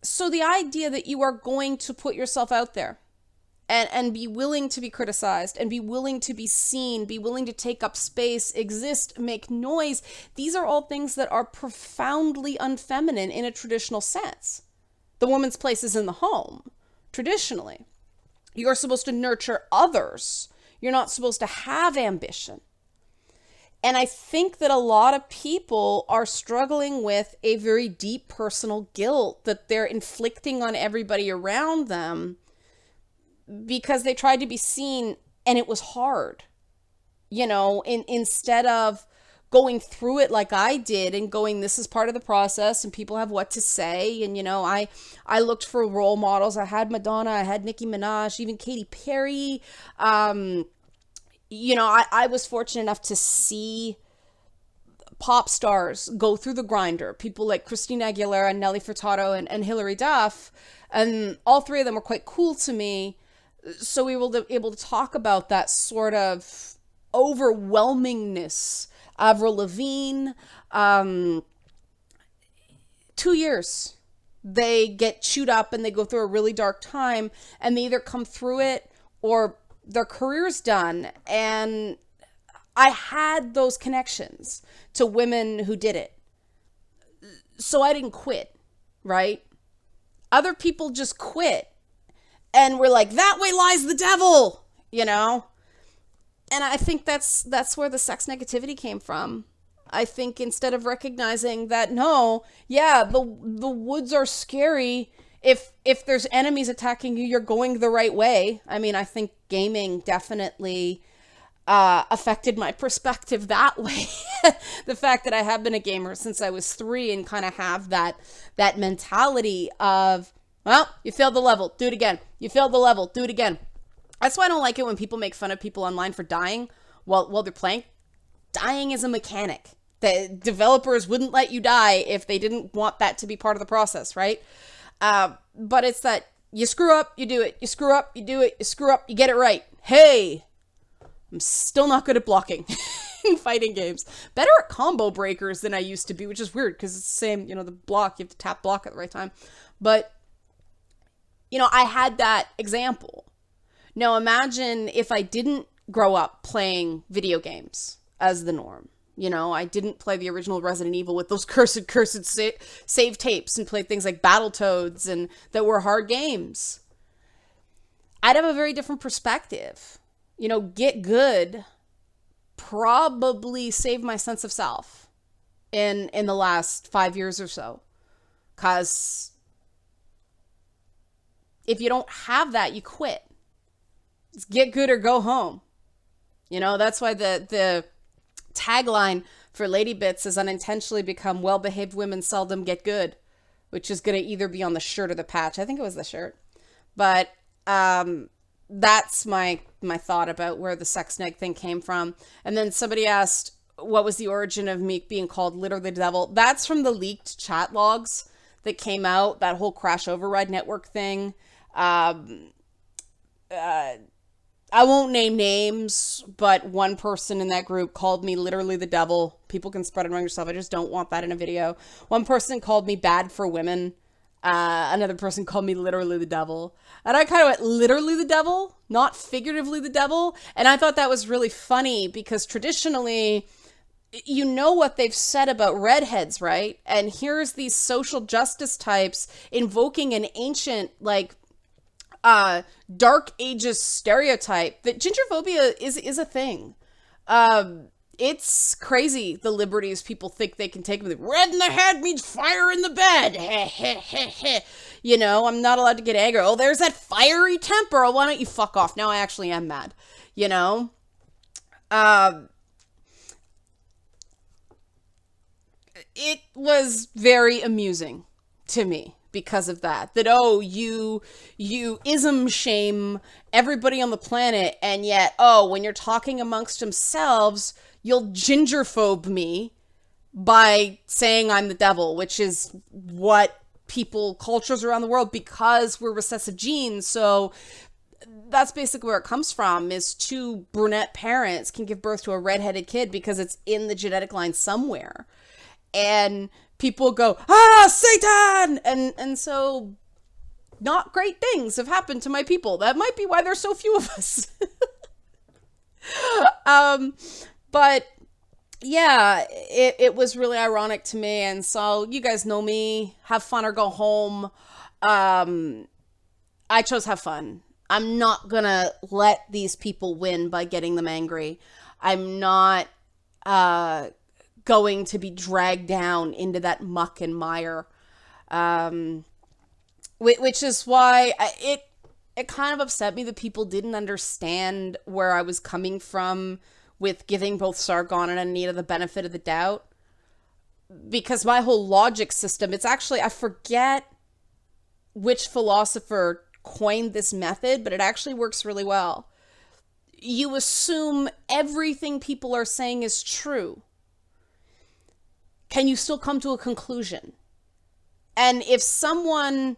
So the idea that you are going to put yourself out there and be willing to be criticized and be willing to be seen, be willing to take up space, exist, make noise. These are all things that are profoundly unfeminine in a traditional sense. The woman's place is in the home, traditionally. You're supposed to nurture others. You're not supposed to have ambition. And I think that a lot of people are struggling with a very deep personal guilt that they're inflicting on everybody around them, because they tried to be seen and it was hard, you know, instead of going through it like I did and going, this is part of the process and people have what to say. And, you know, I looked for role models. I had Madonna, I had Nicki Minaj, even Katy Perry. You know, I was fortunate enough to see pop stars go through the grinder. People like Christina Aguilera, Nelly Furtado, and Hilary Duff. And all three of them were quite cool to me. So we were able to talk about that sort of overwhelmingness. Avril Lavigne, 2 years. They get chewed up and they go through a really dark time and they either come through it or their career's done. And I had those connections to women who did it. So I didn't quit, right? Other people just quit. And we're like, that way lies the devil, you know? And I think that's where the sex negativity came from. I think instead of recognizing that, no, yeah, the woods are scary. If there's enemies attacking you, you're going the right way. I mean, I think gaming definitely affected my perspective that way. The fact that I have been a gamer since I was 3 and kind of have that mentality of, well, you failed the level, do it again. You failed the level, do it again. That's why I don't like it when people make fun of people online for dying while they're playing. Dying is a mechanic. The developers wouldn't let you die if they didn't want that to be part of the process, right? But it's that you screw up, you do it. You screw up, you do it. You screw up, you get it right. Hey, I'm still not good at blocking in fighting games. Better at combo breakers than I used to be, which is weird because it's the same, you know, the block, you have to tap block at the right time. But, you know, I had that example. Now imagine if I didn't grow up playing video games as the norm. You know, I didn't play the original Resident Evil with those cursed save tapes and played things like Battletoads and that were hard games. I'd have a very different perspective. You know, get good probably saved my sense of self in the last 5 years or so. 'Cause if you don't have that, you quit. It's get good or go home. You know, that's why the tagline for Lady Bits has unintentionally become well-behaved women seldom get good. which is going to either be on the shirt or the patch. I think it was the shirt. But that's my thought about where the sex neg thing came from. And then somebody asked, what was the origin of me being called literally the devil? That's from the leaked chat logs that came out, that whole crash override network thing. I won't name names, but one person in that group called me literally the devil. People can spread it among yourself. I just don't want that in a video. One person called me bad for women. Another person called me literally the devil. And I kind of went, literally the devil, not figuratively the devil. And I thought that was really funny because traditionally, you know what they've said about redheads, right? And here's these social justice types invoking an ancient, like, dark ages stereotype that gingerphobia is a thing. It's crazy the liberties people think they can take. Red in the head means fire in the bed. You know, I'm not allowed to get angry. Oh, there's that fiery temper. Oh, why don't you fuck off? Now I actually am mad. You know? It was very amusing to me because of that. That, oh, you ism shame everybody on the planet, and yet, oh, when you're talking amongst themselves, you'll gingerphobe me by saying I'm the devil, which is what cultures around the world, because we're recessive genes. So that's basically where it comes from, is two brunette parents can give birth to a redheaded kid because it's in the genetic line somewhere. And people go, Satan! And so not great things have happened to my people. That might be why there's so few of us. But yeah, it was really ironic to me. And so you guys know me, have fun or go home. I chose have fun. I'm not gonna let these people win by getting them angry. I'm not, going to be dragged down into that muck and mire, which is why it kind of upset me that people didn't understand where I was coming from with giving both Sargon and Anita the benefit of the doubt, because my whole logic system, it's actually, I forget which philosopher coined this method, but it actually works really well. You assume everything people are saying is true. Can you still come to a conclusion? And if someone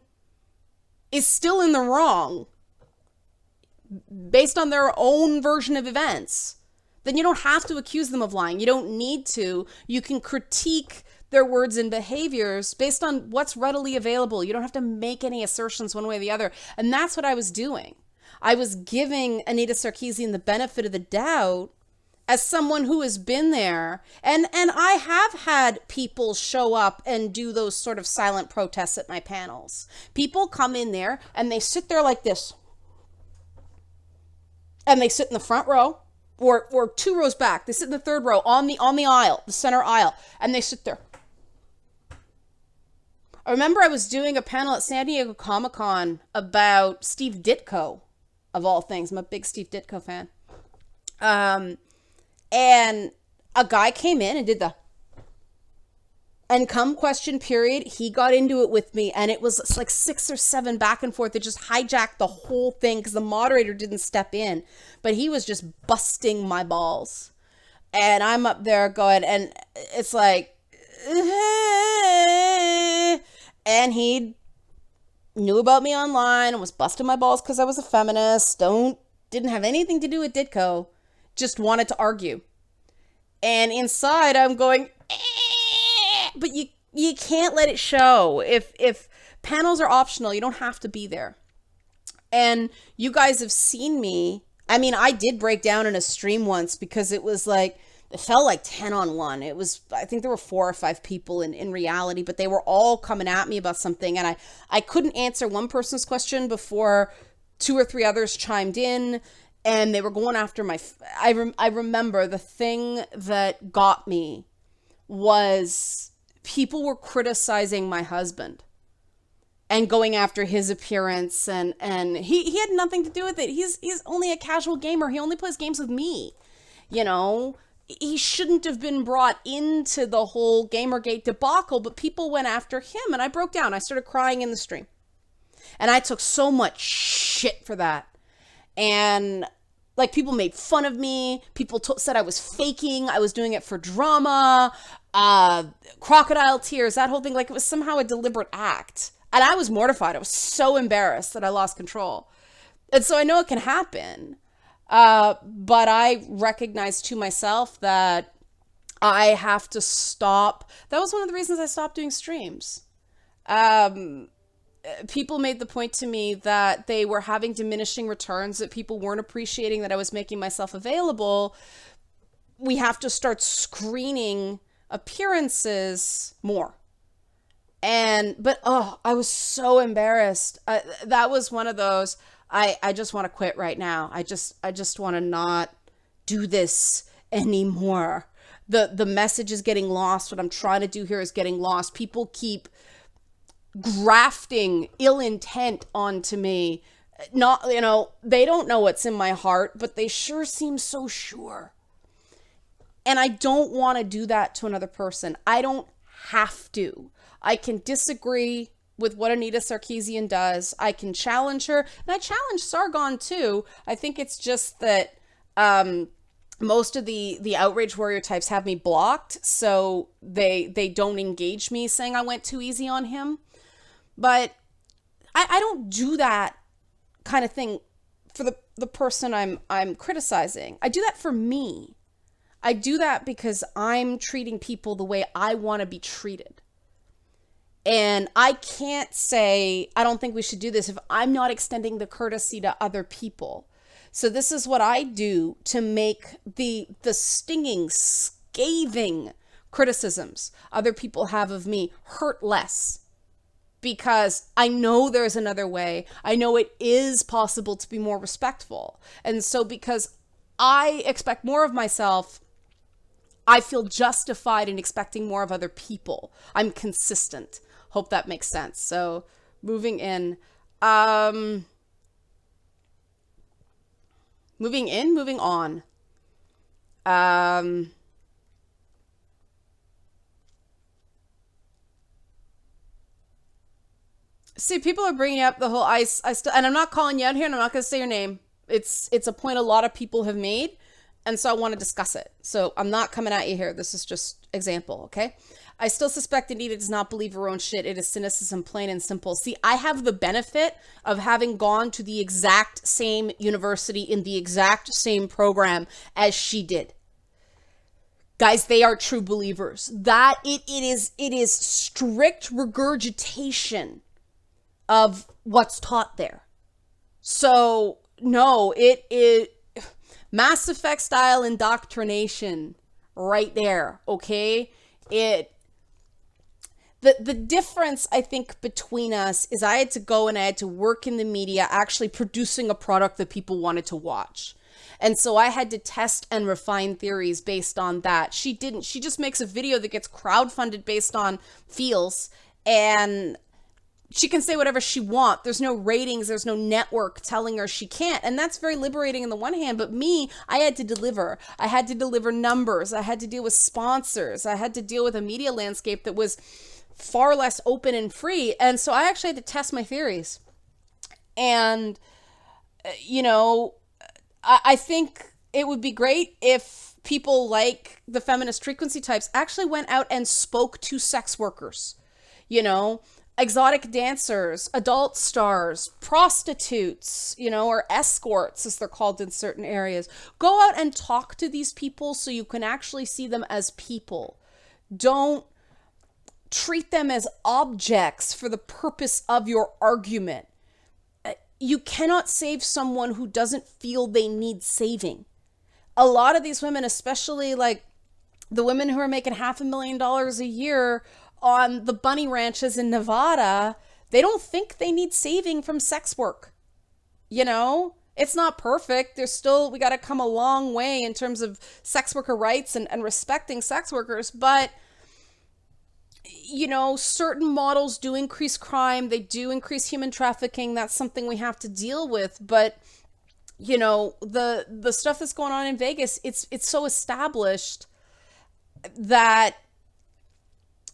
is still in the wrong based on their own version of events, then you don't have to accuse them of lying. You don't need to. You can critique their words and behaviors based on what's readily available. You don't have to make any assertions one way or the other. And that's what I was doing. I was giving Anita Sarkeesian the benefit of the doubt as someone who has been there. And I have had people show up and do those sort of silent protests at my panels. People come in there and they sit there like this. And they sit in the front row or 2 rows back. They sit in the 3rd row on the aisle, the center aisle, and they sit there. I remember I was doing a panel at San Diego Comic-Con about Steve Ditko, of all things. I'm a big Steve Ditko fan. And a guy came in and did and come question period, he got into it with me, and it was like 6 or 7 back and forth. It just hijacked the whole thing because the moderator didn't step in, but he was just busting my balls. And I'm up there going, and it's like, and he knew about me online and was busting my balls because I was a feminist. Didn't have anything to do with Ditko. Just wanted to argue. And inside I'm going, but you can't let it show. If panels are optional, you don't have to be there. And you guys have seen me. I mean, I did break down in a stream once because it was like, it felt like 10 on 1. It was, I think there were 4 or 5 people in reality, but they were all coming at me about something. And I couldn't answer one person's question before 2 or 3 others chimed in. And they were going after I remember the thing that got me was people were criticizing my husband and going after his appearance. And he had nothing to do with it. He's only a casual gamer. He only plays games with me. You know, he shouldn't have been brought into the whole Gamergate debacle, but people went after him, and I broke down. I started crying in the stream. And I took so much shit for that. And like, people made fun of me. People said I was faking. I was doing it for drama. Crocodile tears, that whole thing. Like, it was somehow a deliberate act. And I was mortified. I was so embarrassed that I lost control. And so I know it can happen. But I recognize to myself that I have to stop. That was one of the reasons I stopped doing streams. People made the point to me that they were having diminishing returns, that people weren't appreciating that I was making myself available. We have to start screening appearances more. But I was so embarrassed. That was one of those, I just want to quit right now. I just want to not do this anymore. The message is getting lost. What I'm trying to do here is getting lost. People keep grafting ill intent onto me. Not, they don't know what's in my heart, but they sure seem so sure. And I don't want to do that to another person. I don't have to. I can disagree with what Anita Sarkeesian does. I can challenge her, and I challenge Sargon too. I think it's just that most of the outrage warrior types have me blocked, so they don't engage me saying I went too easy on him. But I don't do that kind of thing for the person I'm criticizing. I do that for me. I do that because I'm treating people the way I want to be treated. And I can't say, I don't think we should do this if I'm not extending the courtesy to other people. So this is what I do to make the stinging, scathing criticisms other people have of me hurt less. Because I know there's another way. I know it is possible to be more respectful. And so because I expect more of myself, I feel justified in expecting more of other people. I'm consistent. Hope that makes sense. So moving on. See, people are bringing up the whole and I'm not calling you out here, and I'm not going to say your name. It's a point a lot of people have made, and so I want to discuss it. So I'm not coming at you here. This is just example, okay? I still suspect Anita does not believe her own shit. It is cynicism, plain and simple. See, I have the benefit of having gone to the exact same university in the exact same program as she did. Guys, they are true believers. That it is strict regurgitation of what's taught there. So no, it is Mass Effect style indoctrination right there. Okay. The difference, I think, between us is I had to go and I had to work in the media actually producing a product that people wanted to watch. And so I had to test and refine theories based on that. She didn't. She just makes a video that gets crowdfunded based on feels, and she can say whatever she wants. There's no ratings. There's no network telling her she can't. And that's very liberating on the one hand. But me, I had to deliver. I had to deliver numbers. I had to deal with sponsors. I had to deal with a media landscape that was far less open and free. And so I actually had to test my theories. And, I think it would be great if people like the feminist frequency types actually went out and spoke to sex workers, exotic dancers, adult stars, prostitutes, or escorts, as they're called in certain areas. Go out and talk to these people so you can actually see them as people. Don't treat them as objects for the purpose of your argument. You cannot save someone who doesn't feel they need saving. A lot of these women, especially like the women who are making $500,000 a year on the bunny ranches in Nevada, they don't think they need saving from sex work. It's not perfect. We got to come a long way in terms of sex worker rights and respecting sex workers. But, certain models do increase crime. They do increase human trafficking. That's something we have to deal with. But, you know, the stuff that's going on in Vegas, it's so established that,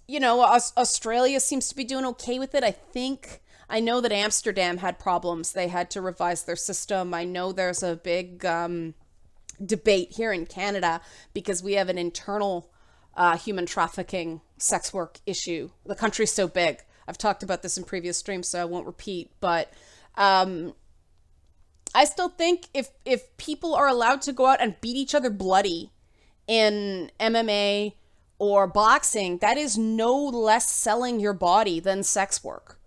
you know, Australia seems to be doing okay with it. I know that Amsterdam had problems. They had to revise their system. I know there's a big debate here in Canada because we have an internal human trafficking sex work issue. The country's so big. I've talked about this in previous streams, so I won't repeat. But I still think if people are allowed to go out and beat each other bloody in MMA or boxing, that is no less selling your body than sex work.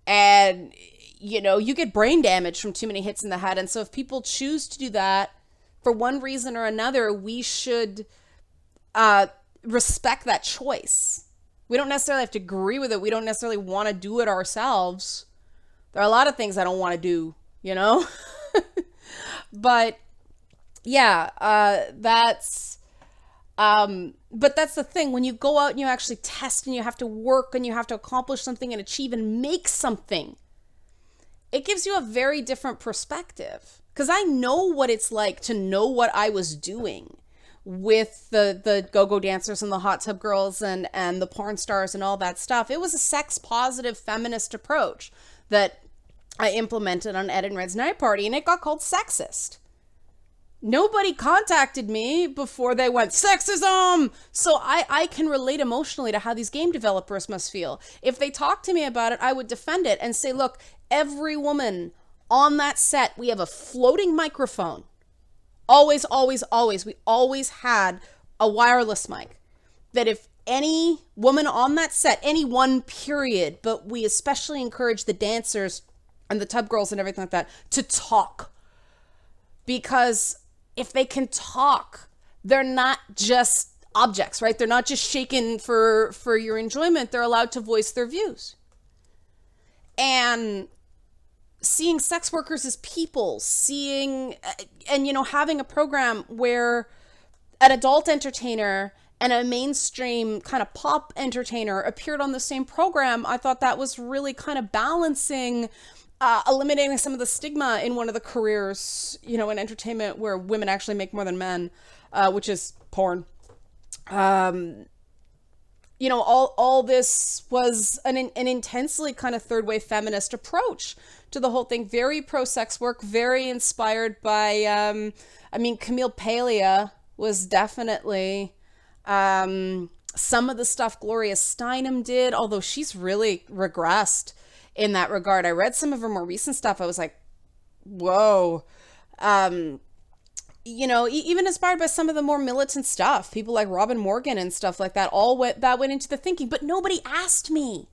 And, you know, you get brain damage from too many hits in the head. And so if people choose to do that for one reason or another, we should respect that choice. We don't necessarily have to agree with it. We don't necessarily want to do it ourselves. There are a lot of things I don't want to do, you know? But yeah, but that's the thing. When you go out and you actually test and you have to work and you have to accomplish something and achieve and make something, it gives you a very different perspective. Because I know what it's like to know what I was doing with the go-go dancers and the hot tub girls and the porn stars and all that stuff. It was a sex positive feminist approach that I implemented on Ed and Red's night party, and it got called sexist. Nobody contacted me before they went, sexism! So I can relate emotionally to how these game developers must feel. If they talk to me about it, I would defend it and say, look, every woman on that set, we have a floating microphone. Always, always, always. We always had a wireless mic. That if any woman on that set, any one period, but we especially encourage the dancers and the tub girls and everything like that to talk. Because if they can talk, they're not just objects, right? They're not just shaken for your enjoyment. They're allowed to voice their views. And seeing sex workers as people, and, you know, having a program where an adult entertainer and a mainstream kind of pop entertainer appeared on the same program, I thought that was really kind of balancing, eliminating some of the stigma in one of the careers, you know, in entertainment where women actually make more than men, which is porn. You know, all this was an intensely kind of third wave feminist approach to the whole thing. Very pro-sex work, very inspired by, Camille Paglia was definitely some of the stuff Gloria Steinem did, although she's really regressed in that regard. I read some of her more recent stuff. I was like, whoa. You know, even inspired by some of the more militant stuff, people like Robin Morgan and stuff like that, that went into the thinking, but nobody asked me.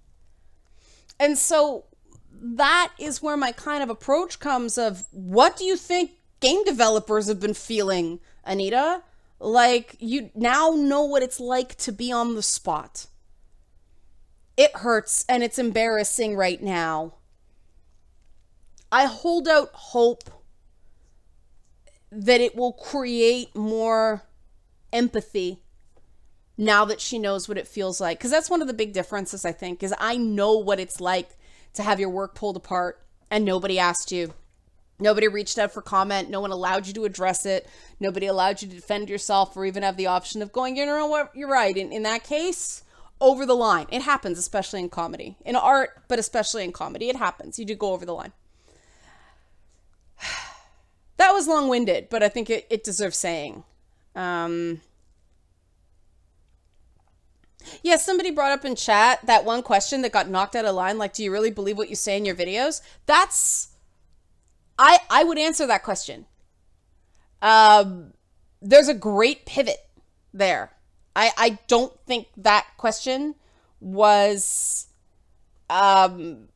And so that is where my kind of approach comes of, what do you think game developers have been feeling, Anita? Like, you now know what it's like to be on the spot. It hurts and it's embarrassing right now. I hold out hope that it will create more empathy now that she knows what it feels like. Because that's one of the big differences, I think, is I know what it's like to have your work pulled apart and nobody asked you. Nobody reached out for comment. No one allowed you to address it. Nobody allowed you to defend yourself or even have the option of going, you know what, you're right. In that case, over the line. It happens, especially in comedy. In art, but especially in comedy, it happens. You do go over the line. That was long-winded, but I think it deserves saying. Yeah, somebody brought up in chat that one question that got knocked out of line, like, do you really believe what you say in your videos? I would answer that question. There's a great pivot there. I don't think that question was, it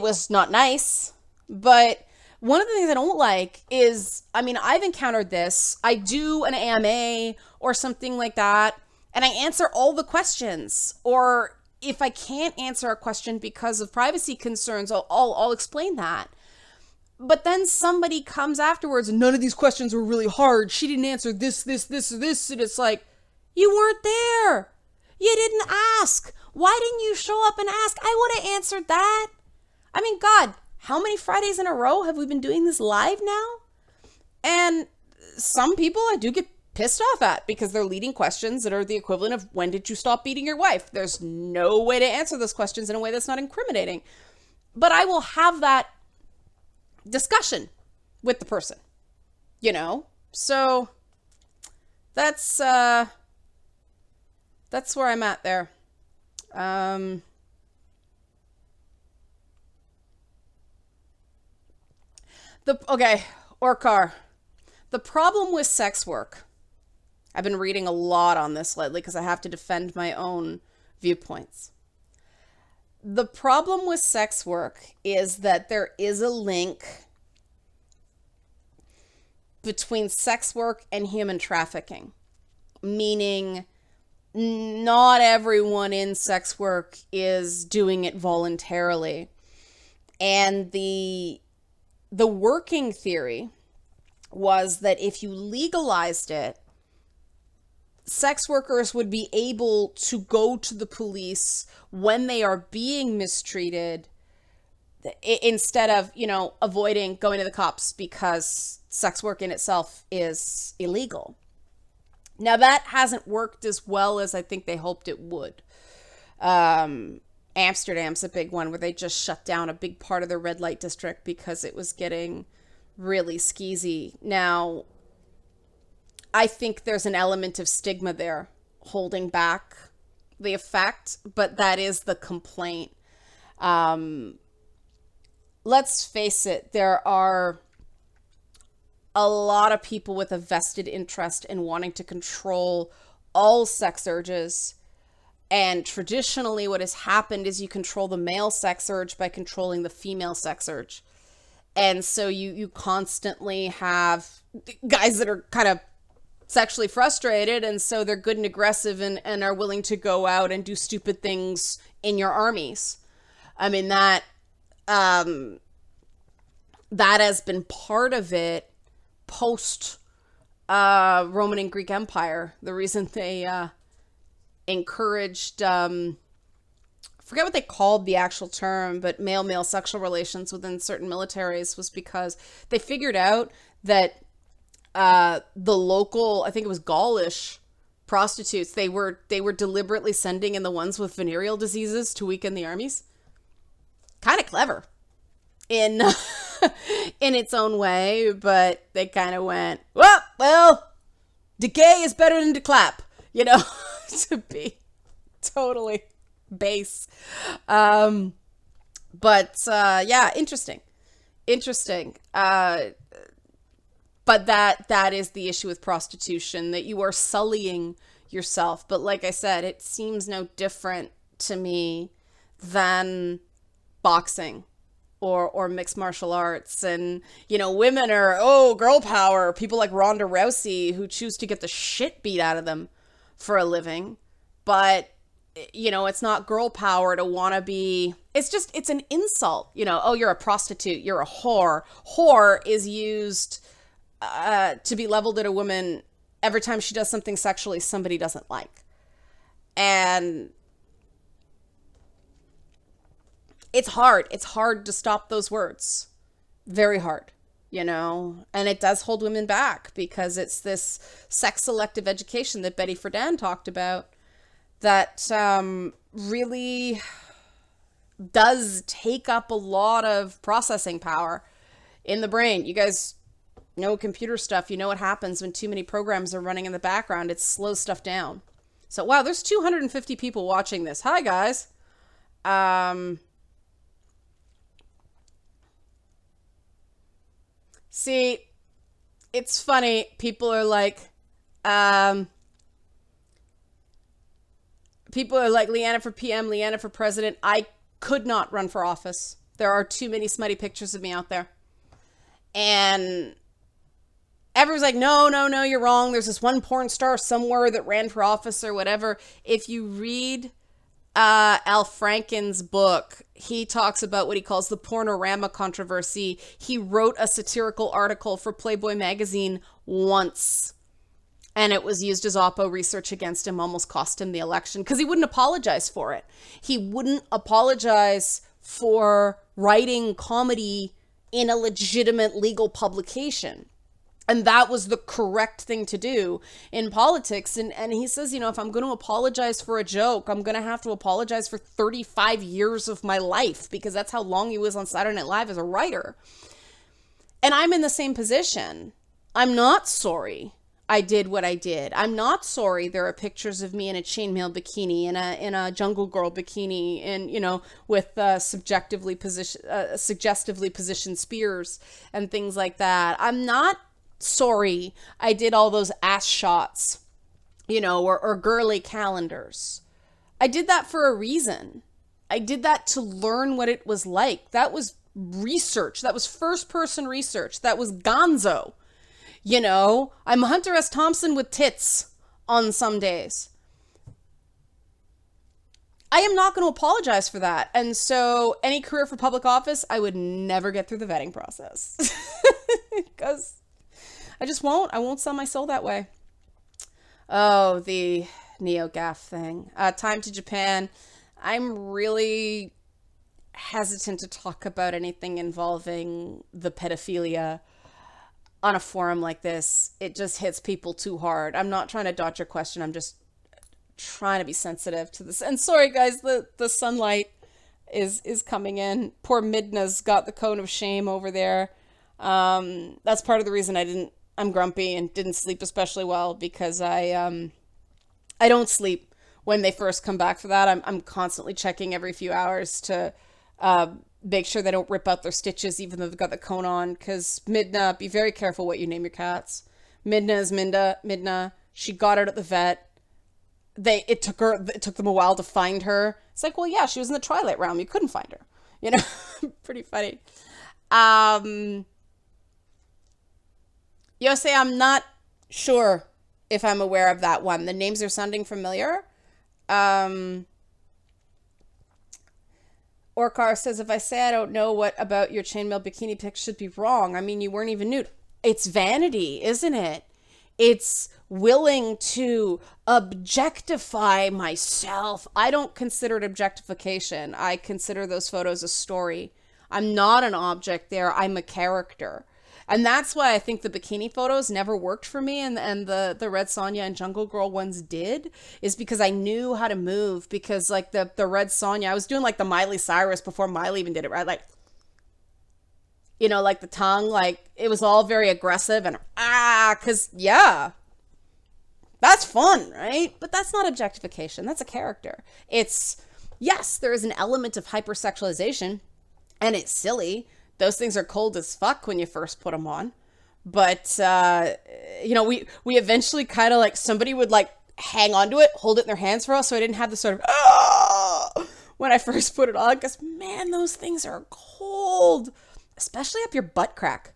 was not nice, but one of the things I don't like is, I've encountered this. I do an AMA or something like that, and I answer all the questions. Or if I can't answer a question because of privacy concerns, I'll explain that. But then somebody comes afterwards and none of these questions were really hard. She didn't answer this, or this. And it's like, you weren't there. You didn't ask. Why didn't you show up and ask? I would have answered that. God, how many Fridays in a row have we been doing this live now? And some people I do get pissed off at because they're leading questions that are the equivalent of, when did you stop beating your wife? There's no way to answer those questions in a way that's not incriminating. But I will have that discussion with the person, you know? So that's where I'm at there. Orcar. The problem with sex work. I've been reading a lot on this lately because I have to defend my own viewpoints. The problem with sex work is that there is a link between sex work and human trafficking, meaning not everyone in sex work is doing it voluntarily. And the working theory was that if you legalized it, sex workers would be able to go to the police when they are being mistreated instead of, avoiding going to the cops because sex work in itself is illegal. Now, that hasn't worked as well as I think they hoped it would. Amsterdam's a big one where they just shut down a big part of their red light district because it was getting really skeezy. Now, I think there's an element of stigma there holding back the effect, but that is the complaint. Let's face it, there are a lot of people with a vested interest in wanting to control all sex urges. And traditionally what has happened is you control the male sex urge by controlling the female sex urge. And so you constantly have guys that are kind of sexually frustrated, and so they're good and aggressive and are willing to go out and do stupid things in your armies. I mean, that has been part of it post Roman and Greek Empire. The reason they encouraged, forget what they called the actual term, but male-male sexual relations within certain militaries was because they figured out that the local, I think it was Gaulish prostitutes, they were deliberately sending in the ones with venereal diseases to weaken the armies. Kind of clever in in its own way, but they kind of went, well, decay is better than declap, to be totally base. Yeah, interesting. But that is the issue with prostitution, that you are sullying yourself. But like I said, it seems no different to me than boxing or mixed martial arts. And, women are, girl power. People like Ronda Rousey who choose to get the shit beat out of them for a living. But, it's not girl power to want to be, it's an insult. You're a prostitute, you're a whore. Whore is used to be leveled at a woman every time she does something sexually somebody doesn't like. And it's hard to stop those words. Very hard, and it does hold women back because it's this sex selective education that Betty Friedan talked about that really does take up a lot of processing power in the brain. You guys know computer stuff. You know what happens when too many programs are running in the background. It slows stuff down. So, wow, there's 250 people watching this. Hi, guys. See, it's funny. People are like, Leanna for PM, Leanna for president. I could not run for office. There are too many smutty pictures of me out there. And everyone's like, no, you're wrong. There's this one porn star somewhere that ran for office or whatever. If you read Al Franken's book, he talks about what he calls the pornorama controversy. He wrote a satirical article for Playboy magazine once, and it was used as oppo research against him, almost cost him the election because he wouldn't apologize for it. He wouldn't apologize for writing comedy in a legitimate legal publication. And that was the correct thing to do in politics. And he says, you know, if I'm going to apologize for a joke, I'm going to have to apologize for 35 years of my life, because that's how long he was on Saturday Night Live as a writer. And I'm in the same position. I'm not sorry I did what I did. I'm not sorry there are pictures of me in a chainmail bikini, in a jungle girl bikini, and, you know, with suggestively positioned spears and things like that. I'm not sorry I did all those ass shots, you know, or girly calendars. I did that for a reason. I did that to learn what it was like. That was research. That was first person research. That was gonzo. You know, I'm Hunter S. Thompson with tits on some days. I am not going to apologize for that. And so any career for public office, I would never get through the vetting process. Because I just won't. I won't sell my soul that way. Oh, the NeoGAF thing. Time to Japan. I'm really hesitant to talk about anything involving the pedophilia on a forum like this. It just hits people too hard. I'm not trying to dodge your question. I'm just trying to be sensitive to this. And sorry, guys, the sunlight is coming in. Poor Midna's got the cone of shame over there. That's part of the reason I'm grumpy and didn't sleep especially well, because I don't sleep when they first come back for that. I'm constantly checking every few hours to make sure they don't rip out their stitches even though they've got the cone on. Because Midna, be very careful what you name your cats. Midna is Midna. She got out at the vet. It took them a while to find her. It's like, well, yeah, she was in the Twilight Realm. You couldn't find her. You know, pretty funny. Yosei, I'm not sure if I'm aware of that one. The names are sounding familiar. Orkar says, if I say I don't know what about your chainmail bikini pic should be wrong. I mean, you weren't even nude. It's vanity, isn't it? It's willing to objectify myself. I don't consider it objectification. I consider those photos a story. I'm not an object there. I'm a character. And that's why I think the bikini photos never worked for me, and the Red Sonja and Jungle Girl ones did, is because I knew how to move. Because like the Red Sonja, I was doing like the Miley Cyrus before Miley even did it, right? Like, you know, like the tongue, like it was all very aggressive and because yeah, that's fun, right? But that's not objectification. That's a character. It's, yes, there is an element of hypersexualization, and it's silly. Those things are cold as fuck when you first put them on. But, you know, we eventually kind of like, somebody would like hang on to it, hold it in their hands for us. So I didn't have the sort of, when I first put it on, because man, those things are cold, especially up your butt crack.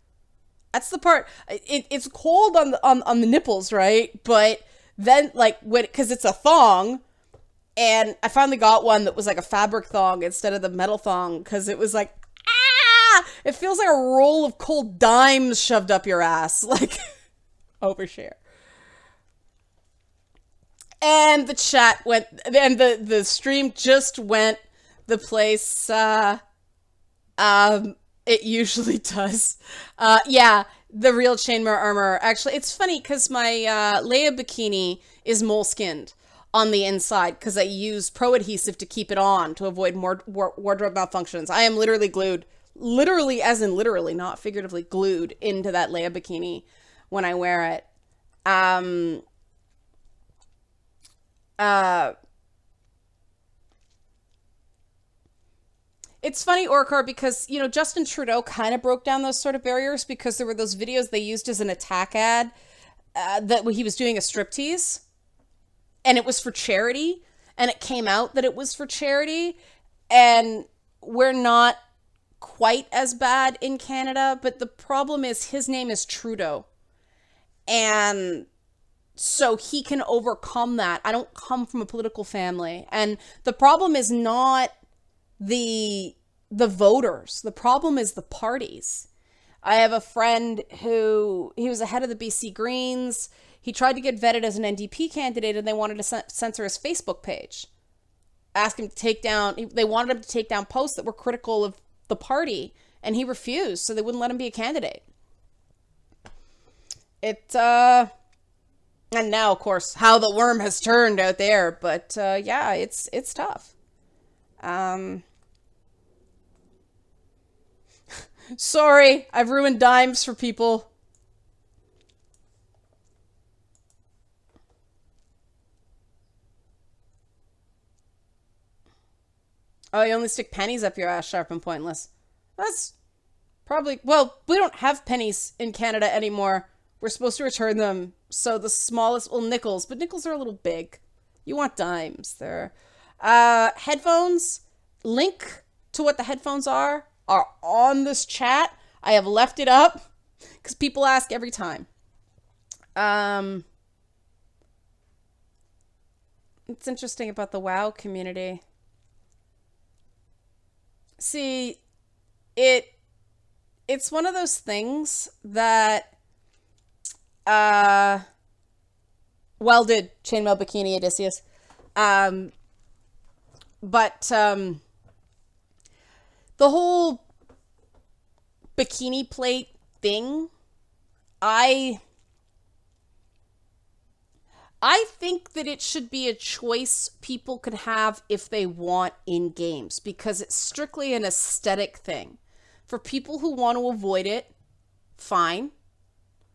That's the part. It's cold on the nipples, right? But then like because it's a thong, and I finally got one that was like a fabric thong instead of the metal thong, because it was like, it feels like a roll of cold dimes shoved up your ass. Like, overshare. And the chat went, and the stream just went the place it usually does. Yeah, the real chainmail armor. Actually, it's funny because my Leia bikini is mole-skinned on the inside because I use pro adhesive to keep it on to avoid more wardrobe malfunctions. I am literally glued. Literally, as in literally, not figuratively, glued into that Leia bikini when I wear it. It's funny, Orkar, because, you know, Justin Trudeau kind of broke down those sort of barriers, because there were those videos they used as an attack ad that he was doing a striptease, and it was for charity, and it came out that it was for charity, and we're not quite as bad in Canada, but the problem is his name is Trudeau, and so he can overcome that. I don't come from a political family, and the problem is not the voters. The problem is the parties. I have a friend who, he was the head of the BC Greens. He tried to get vetted as an NDP candidate, and they wanted to censor his Facebook page. Ask him to take down, they wanted him to take down posts that were critical of the party, and he refused, so they wouldn't let him be a candidate. And now, of course, how the worm has turned out there, but yeah, it's tough. Sorry, I've ruined dimes for people. Oh, you only stick pennies up your ass, sharp and pointless. That's probably... Well, we don't have pennies in Canada anymore. We're supposed to return them. So the smallest... Well, nickels. But nickels are a little big. You want dimes. They're... Headphones. Link to what the headphones are on this chat. I have left it up because people ask every time. It's interesting about the WoW community. See, it's one of those things that well did Chainmail Bikini Odysseus. But the whole bikini plate thing, I think that it should be a choice people could have if they want in games, because it's strictly an aesthetic thing. For people who want to avoid it, fine.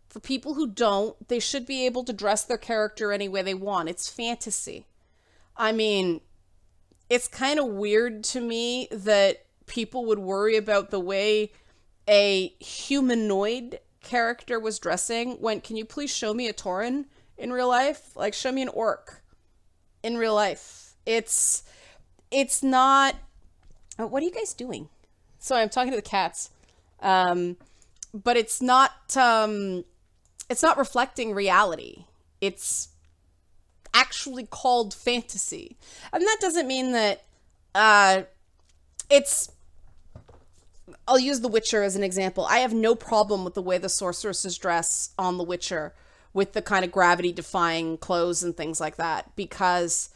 For people who don't, they should be able to dress their character any way they want. It's fantasy. I mean, it's kind of weird to me that people would worry about the way a humanoid character was dressing when, can you please show me a Tauren in real life? Like, show me an orc in real life. It's not... What are you guys doing? Sorry, I'm talking to the cats. But it's not reflecting reality. It's actually called fantasy. And that doesn't mean that it's... I'll use The Witcher as an example. I have no problem with the way the sorceresses dress on The Witcher, with the kind of gravity-defying clothes and things like that, because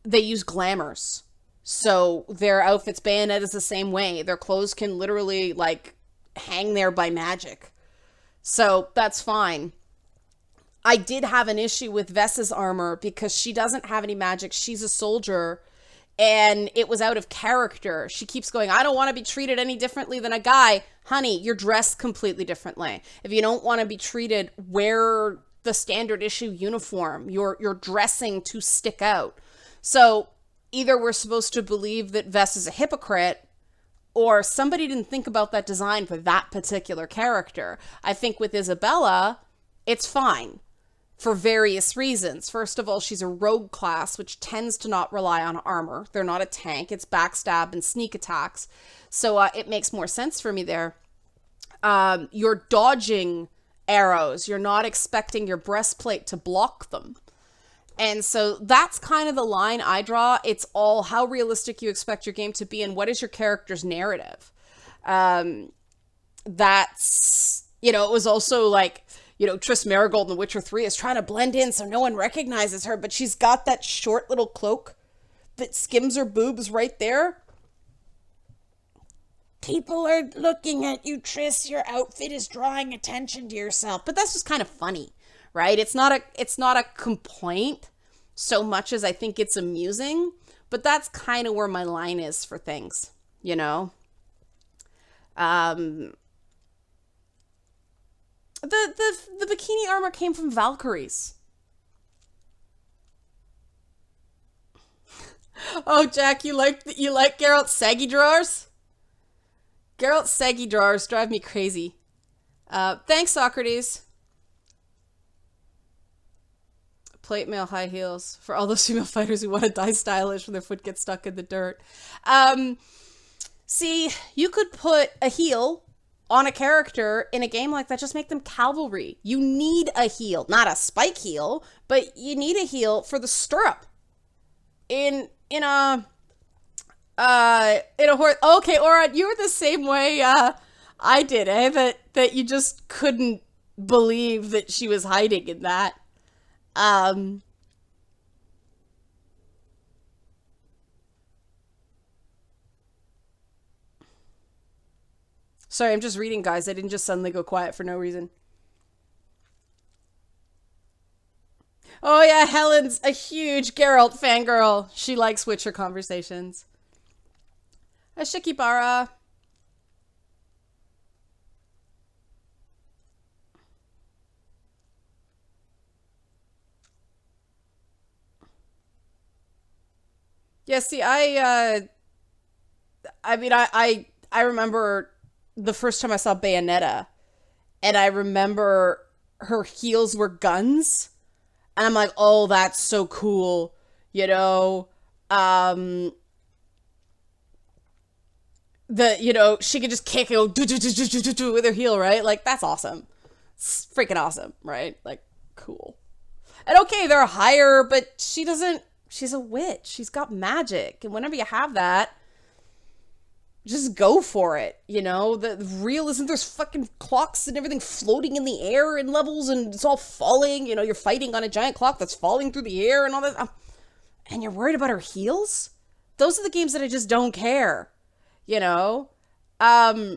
they use glamours. So their outfits, Bayonet is the same way. Their clothes can literally, like, hang there by magic. So that's fine. I did have an issue with Vess's armor because she doesn't have any magic. She's a soldier, and it was out of character. She keeps going, I don't want to be treated any differently than a guy. Honey, you're dressed completely differently. If you don't want to be treated, wear the standard issue uniform. You're dressing to stick out. So either we're supposed to believe that Vess is a hypocrite, or somebody didn't think about that design for that particular character. I think with Isabella, it's fine for various reasons. First of all, she's a rogue class, which tends to not rely on armor. They're not a tank. It's backstab and sneak attacks. So it makes more sense for me there. You're dodging arrows. You're not expecting your breastplate to block them. And so that's kind of the line I draw. It's all how realistic you expect your game to be and what is your character's narrative. That's, it was also like, Triss Marigold in The Witcher 3 is trying to blend in so no one recognizes her, but she's got that short little cloak that skims her boobs right there. People are looking at you, Triss. Your outfit is drawing attention to yourself. But that's just kind of funny, right? It's not a complaint so much as I think it's amusing, but that's kind of where my line is for things, The bikini armor came from Valkyries. Oh, Jack, you like Geralt's saggy drawers? Geralt's saggy drawers drive me crazy. Thanks, Socrates. Plate mail high heels for all those female fighters who want to die stylish when their foot gets stuck in the dirt. See, you could put a heel on a character in a game like that. Just make them cavalry. You need a heel, not a spike heel, but you need a heel for the stirrup. In a horse. Okay, Oran, you were the same way I did, eh? That you just couldn't believe that she was hiding in that. Sorry, I'm just reading, guys. I didn't just suddenly go quiet for no reason. Oh yeah, Helen's a huge Geralt fangirl. She likes Witcher conversations. Ashikibara. Yeah, see, I remember the first time I saw Bayonetta, and I remember her heels were guns, and I'm like, oh, that's so cool, you know. Um, she could just kick and go with her heel, right? Like, that's awesome. It's freaking awesome, right? Like, cool. And okay, they're higher, but she doesn't. She's a witch. She's got magic, and whenever you have that, just go for it, you know? The realism, there's fucking clocks and everything floating in the air in levels, and it's all falling, you know, you're fighting on a giant clock that's falling through the air and all that. And you're worried about her heels? Those are the games that I just don't care, you know? Yeah,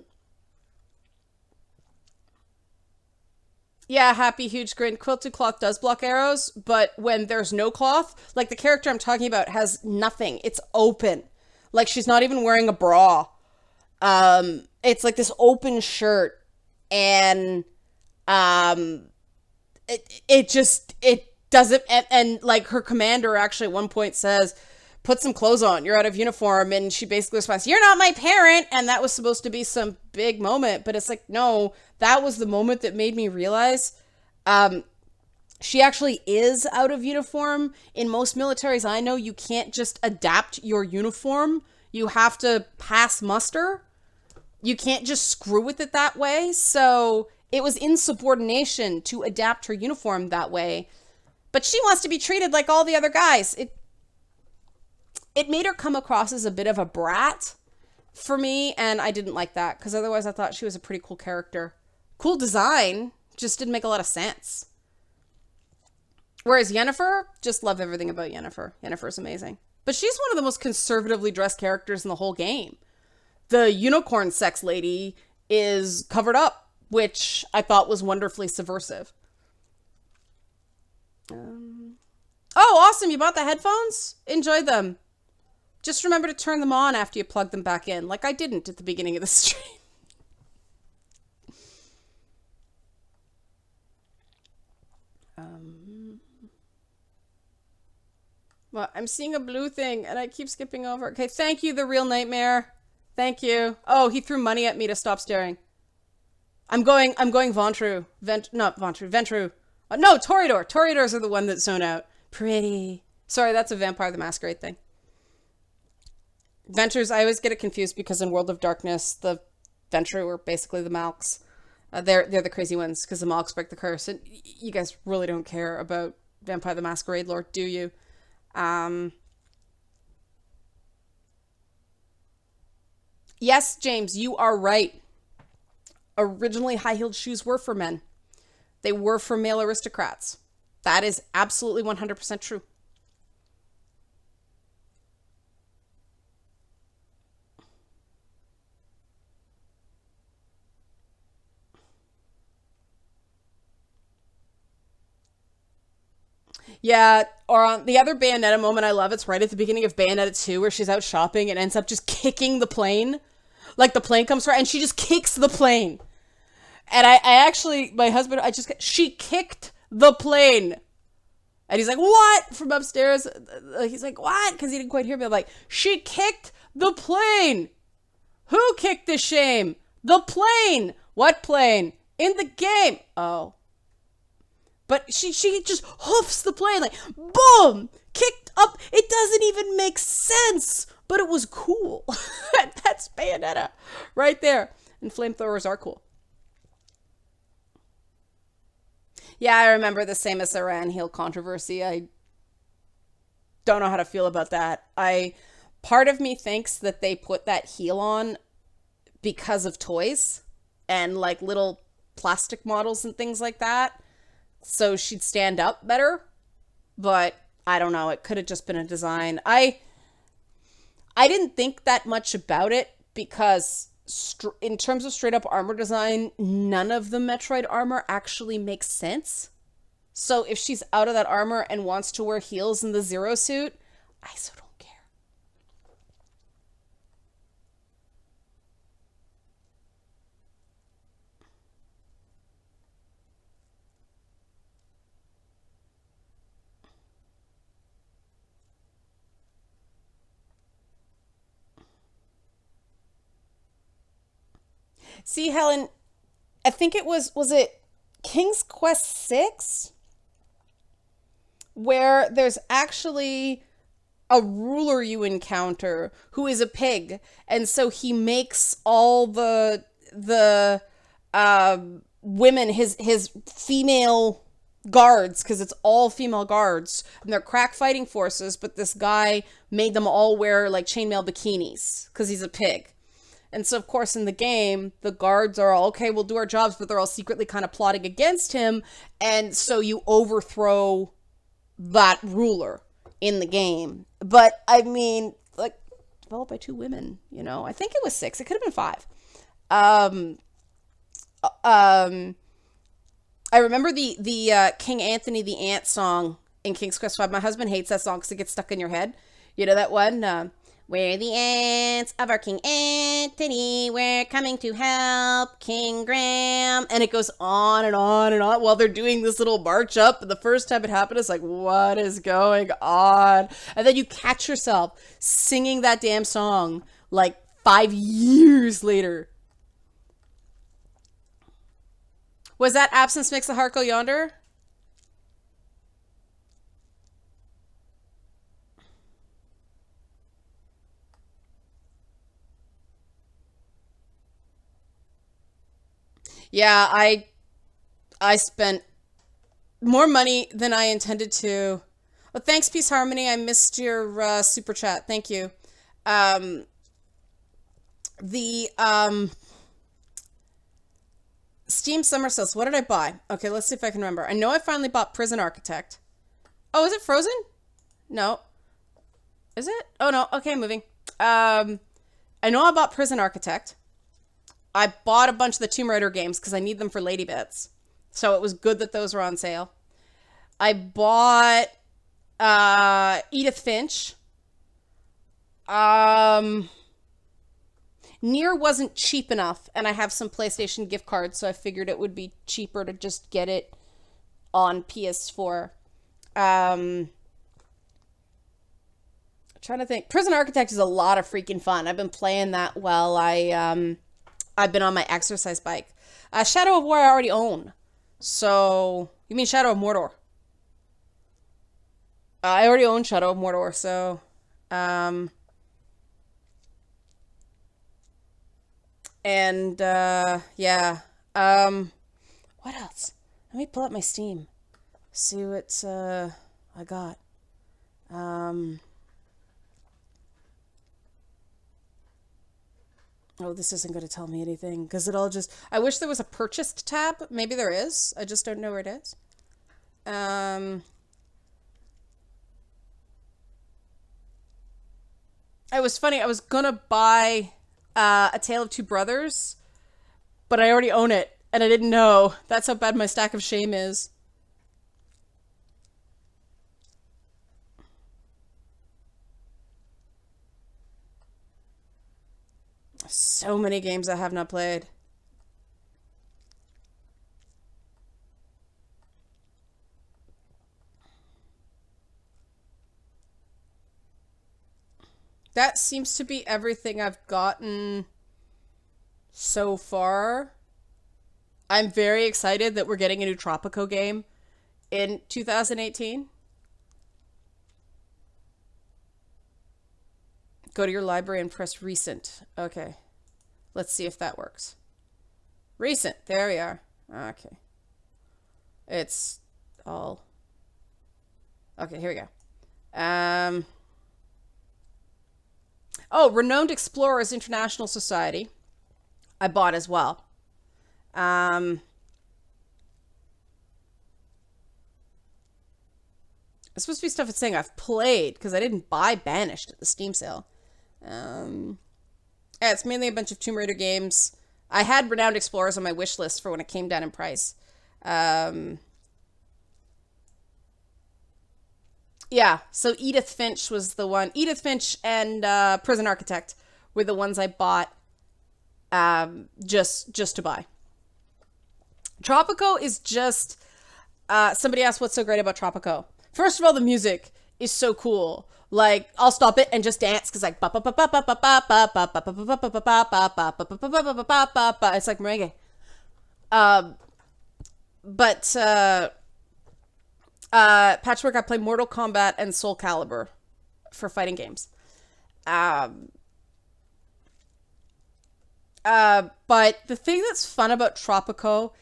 happy huge grin. Quilted cloth does block arrows, but when there's no cloth, like the character I'm talking about has nothing. It's open. Like she's not even wearing a bra. It's like this open shirt, and it doesn't, and like her commander actually at one point says, put some clothes on, you're out of uniform, and she basically responds, you're not my parent, and that was supposed to be some big moment, but it's like, no, that was the moment that made me realize, she actually is out of uniform. In most militaries I know, you can't just adapt your uniform, you have to pass muster. You can't just screw with it that way. So it was insubordination to adapt her uniform that way. But she wants to be treated like all the other guys. It made her come across as a bit of a brat for me, and I didn't like that, because otherwise I thought she was a pretty cool character. Cool design, just didn't make a lot of sense. Whereas Yennefer, just love everything about Yennefer. Yennefer's amazing. But she's one of the most conservatively dressed characters in the whole game. The unicorn sex lady is covered up, which I thought was wonderfully subversive. Oh, awesome. You bought the headphones? Enjoy them. Just remember to turn them on after you plug them back in, like I didn't at the beginning of the stream. Well, I'm seeing a blue thing, and I keep skipping over. Okay, thank you, The Real Nightmare. Thank you. Oh, he threw money at me to stop staring. I'm going Ventru. Ventru. No, Toreador. Toreadors are the one that zone out. Pretty. Sorry, that's a Vampire the Masquerade thing. Ventrus, I always get it confused because in World of Darkness, the Ventru are basically the Malks. They're the crazy ones because the Malks break the curse. And you guys really don't care about Vampire the Masquerade lore, do you? Yes, James, you are right. Originally, high-heeled shoes were for men. They were for male aristocrats. That is absolutely 100% true. Yeah, or on the other Bayonetta moment I love, it's right at the beginning of Bayonetta 2 where she's out shopping and ends up just kicking the plane. Like the plane comes for her and she just kicks the plane. And I actually, my husband, she kicked the plane. And he's like, what? From upstairs. He's like, what? Because he didn't quite hear me. I'm like, she kicked the plane. Who kicked the shame? The plane. What plane? In the game. Oh. But she just hoofs the plane, like, boom, kicked up. It doesn't even make sense, but it was cool. That's Bayonetta right there. And flamethrowers are cool. Yeah, I remember the Samus Aran heel controversy. I don't know how to feel about that. Part of me thinks that they put that heel on because of toys and like little plastic models and things like that. So she'd stand up better, but I don't know. It could have just been a design. I didn't think that much about it because in terms of straight up armor design, none of the Metroid armor actually makes sense. So if she's out of that armor and wants to wear heels in the Zero suit, I so don't care. See, Helen, I think it was it King's Quest 6 where there's actually a ruler you encounter who is a pig, and so he makes all the women his female guards, because it's all female guards and they're crack fighting forces, but this guy made them all wear like chainmail bikinis because he's a pig. And so, of course, in the game, the guards are all, okay, we'll do our jobs, but they're all secretly kind of plotting against him. And so you overthrow that ruler in the game. But, I mean, like, developed by 2 women, you know? I think it was 6. It could have been 5. I remember the King Anthony the Ant song in King's Quest 5. My husband hates that song because it gets stuck in your head. You know that one? We're the ants of our King Anthony. We're coming to help King Graham. And it goes on and on and on while they're doing this little march up. And the first time it happened, it's like, what is going on? And then you catch yourself singing that damn song like 5 years later. Was that Absence Makes the Heart Go Yonder? Yeah, I spent more money than I intended to. Well, thanks, Peace Harmony. I missed your super chat. Thank you. Um, the Steam Summer Sales. What did I buy? Okay, let's see if I can remember. I know I finally bought Prison Architect. Oh, is it Frozen? No. Is it? Oh, no. Okay, moving. I know I bought Prison Architect. I bought a bunch of the Tomb Raider games because I need them for Lady Bits. So it was good that those were on sale. I bought Edith Finch. Nier wasn't cheap enough, and I have some PlayStation gift cards, so I figured it would be cheaper to just get it on PS4. Trying to think. Prison Architect is a lot of freaking fun. I've been playing that while I've been on my exercise bike. Shadow of War I already own. So, you mean Shadow of Mordor? I already own Shadow of Mordor, so, yeah. What else? Let me pull up my Steam. See what, I got. Oh, this isn't going to tell me anything because it all just... I wish there was a purchased tab. Maybe there is. I just don't know where it is. It was funny. I was going to buy A Tale of Two Brothers, but I already own it, and I didn't know. That's how bad my stack of shame is. So many games I have not played. That seems to be everything I've gotten so far. I'm very excited that we're getting a new Tropico game in 2018. Go to your library and press recent. Okay. Let's see if that works. Recent. There we are. Okay. It's all... Okay, here we go. Oh, Renowned Explorers International Society. I bought as well. It's supposed to be stuff it's saying I've played, because I didn't buy Banished at the Steam sale. Yeah, it's mainly a bunch of Tomb Raider games. I had Renowned Explorers on my wish list for when it came down in price. Yeah, so Edith Finch was the one. Edith Finch and Prison Architect were the ones I bought just to buy. Tropico is just... somebody asked what's so great about Tropico. First of all, the music is so cool. Like, I'll stop it and just dance because like it's like merengue. But Patchwork, I play Mortal Kombat and Soul Calibur for fighting games. But the thing that's fun about Tropico,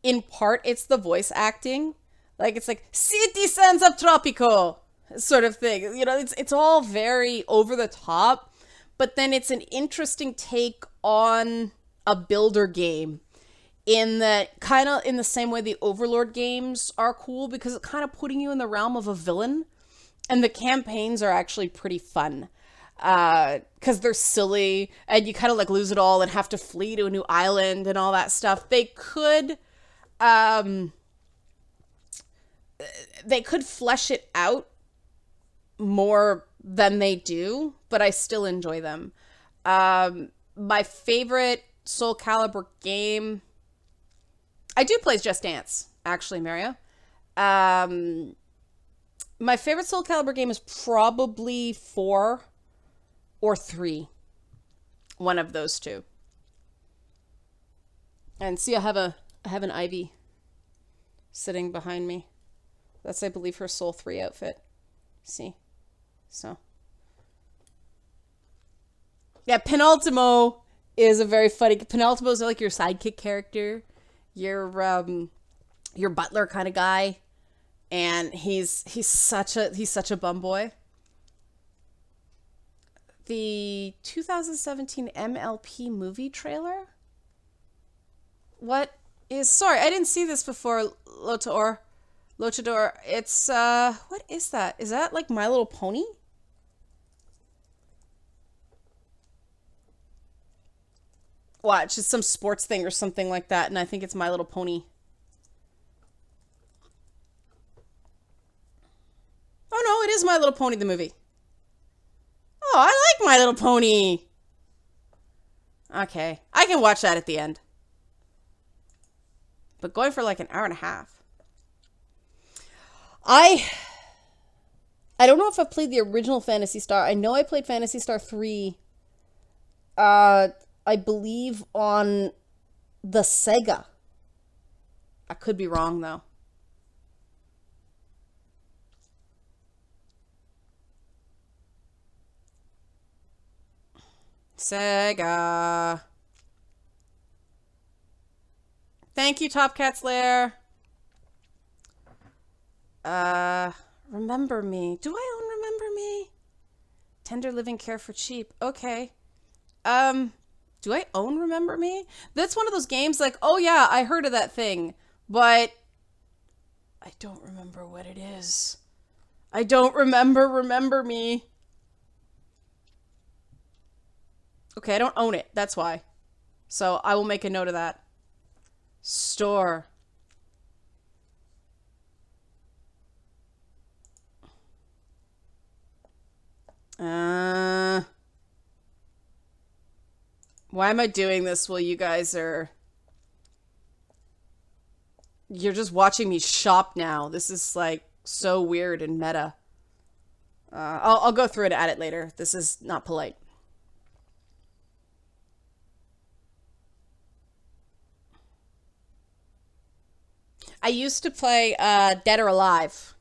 in part, it's the voice acting. Like, it's like, citizens of Tropico sort of thing. You know, it's all very over the top, but then it's an interesting take on a builder game in that kind of in the same way the Overlord games are cool because it's kind of putting you in the realm of a villain, and the campaigns are actually pretty fun because they're silly and you kind of like lose it all and have to flee to a new island and all that stuff. They could flesh it out more than they do, but I still enjoy them. My favorite Soul Calibur game, I do play Just Dance, actually, Mario. My favorite Soul Calibur game is probably 4 or 3. One of those two. And see, I have an Ivy sitting behind me. That's, I believe, her Soul 3 outfit. See? So. Yeah, Penultimo is a very funny... Penultimo is like your sidekick character. Your butler kind of guy. And he's such a bum boy. The 2017 MLP movie trailer? What is... Sorry, I didn't see this before, Lotador. It's, what is that? Is that like My Little Pony? Watch, it's some sports thing or something like that, and I think it's My Little Pony. Oh no, it is My Little Pony, the movie. Oh, I like My Little Pony. Okay, I can watch that at the end. But going for like an hour and a half. I don't know if I've played the original Phantasy Star. I know I played Phantasy Star 3. I believe on the Sega. I could be wrong though. Sega. Thank you, Top Cat's Lair. Remember Me. Do I own Remember Me? Tender Living Care for Cheap. Okay. Do I own Remember Me? That's one of those games like, oh yeah, I heard of that thing, but I don't remember what it is. I don't remember Me. Okay, I don't own it. That's why. So I will make a note of that. Store. Why am I doing this while you guys are... You're just watching me shop now. This is like so weird and meta. I'll go through it and add it later. This is not polite. I used to play Dead or Alive,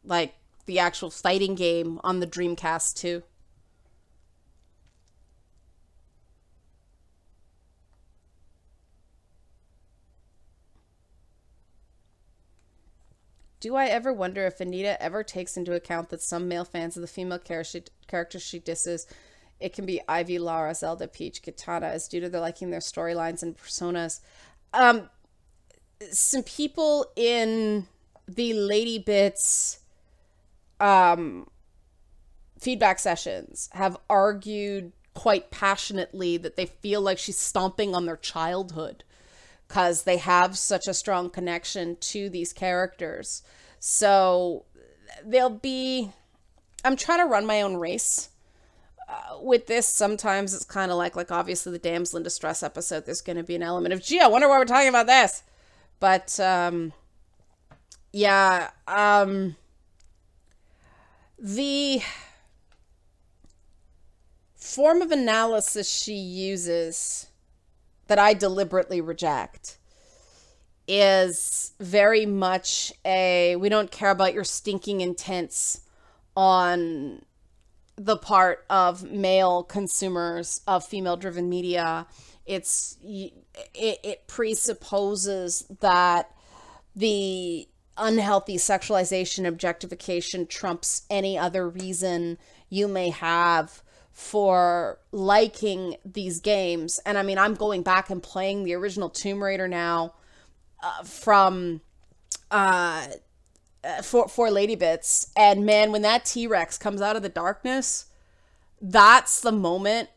like the actual fighting game on the Dreamcast too. Do I ever wonder if Anita ever takes into account that some male fans of the female characters she disses, it can be Ivy, Lara, Zelda, Peach, Katana, is due to their liking their storylines and personas? Some people in the Lady Bits feedback sessions have argued quite passionately that they feel like she's stomping on their childhood because they have such a strong connection to these characters. So I'm trying to run my own race with this. Sometimes it's kind of like obviously the damsel in distress episode, there's going to be an element of, gee, I wonder why we're talking about this. But the form of analysis she uses that I deliberately reject is very much we don't care about your stinking intents on the part of male consumers of female-driven media. It presupposes that the unhealthy sexualization, objectification trumps any other reason you may have for liking these games. And I mean, I'm going back and playing the original Tomb Raider now for Lady Bits, and man, when that T-Rex comes out of the darkness, that's the moment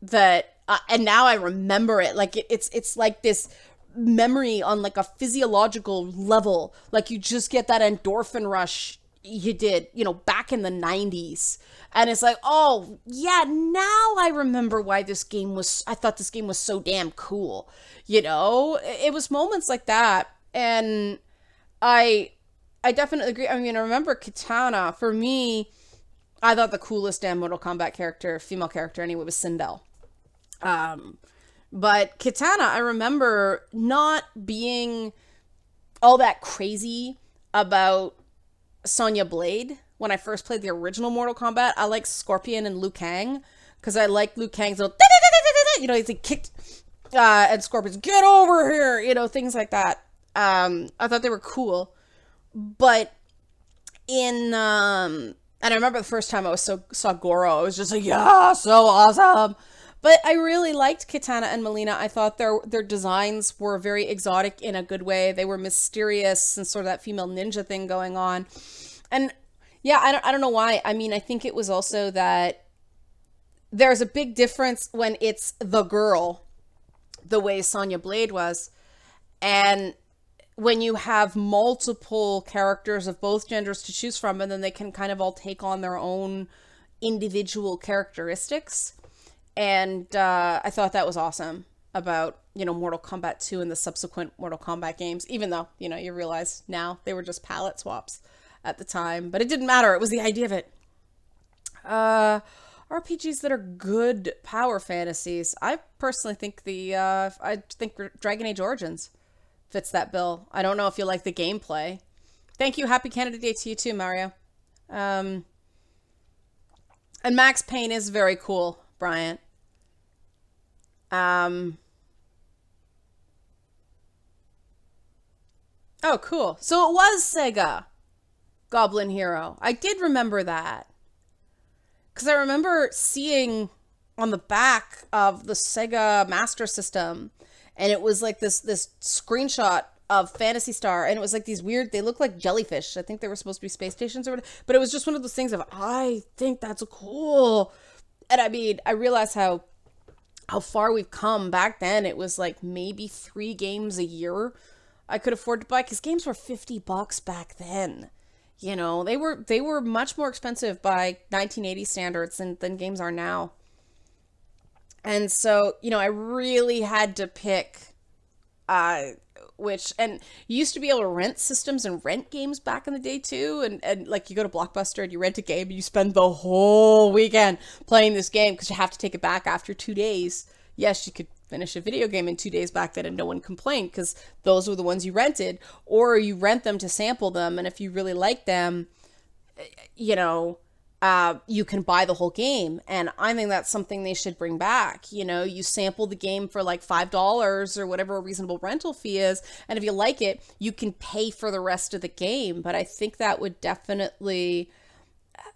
that and now I remember it. Like it's like this memory on like a physiological level. Like you just get that endorphin rush you did, back in the 90s. And it's like, oh yeah, now I remember why I thought this game was so damn cool. It was moments like that. And I definitely agree. I mean, I remember Katana. For me, I thought the coolest damn Mortal Kombat character, female character anyway, was Sindel. But Katana, I remember not being all that crazy about Sonya Blade when I first played the original Mortal Kombat. I like Scorpion and Liu Kang because I like Liu Kang's little, he's like kicked, and Scorpion's get over here, things like that. I thought they were cool. But and I remember the first time I saw Goro, I was just like, yeah, so awesome. But I really liked Kitana and Melina. I thought their designs were very exotic in a good way. They were mysterious and sort of that female ninja thing going on. And yeah, I don't know why. I mean, I think it was also that there's a big difference when it's the girl, the way Sonya Blade was, and when you have multiple characters of both genders to choose from, and then they can kind of all take on their own individual characteristics. And I thought that was awesome about, Mortal Kombat 2 and the subsequent Mortal Kombat games, even though, you realize now they were just palette swaps at the time, but it didn't matter. It was the idea of it. RPGs that are good power fantasies. I personally think Dragon Age Origins fits that bill. I don't know if you like the gameplay. Thank you. Happy Canada Day to you too, Mario. And Max Payne is very cool, Bryant. Oh, cool. So it was Sega Goblin Hero. I did remember that. Because I remember seeing on the back of the Sega Master System, and it was like this screenshot of Phantasy Star, and it was like these weird, they look like jellyfish. I think they were supposed to be space stations or whatever, but it was just one of those things of, I think that's cool. And I mean, I realized how far we've come. Back then, it was like maybe 3 games a year I could afford to buy, because games were $50 back then. They were much more expensive by 1980 standards than games are now. And so, I really had to pick and you used to be able to rent systems and rent games back in the day too. And like you go to Blockbuster and you rent a game and you spend the whole weekend playing this game because you have to take it back after 2 days. Yes, you could finish a video game in 2 days back then and no one complained because those were the ones you rented, or you rent them to sample them. And if you really like them, you can buy the whole game. And I think that's something they should bring back. You sample the game for like $5 or whatever a reasonable rental fee is. And if you like it, you can pay for the rest of the game. But I think that would definitely,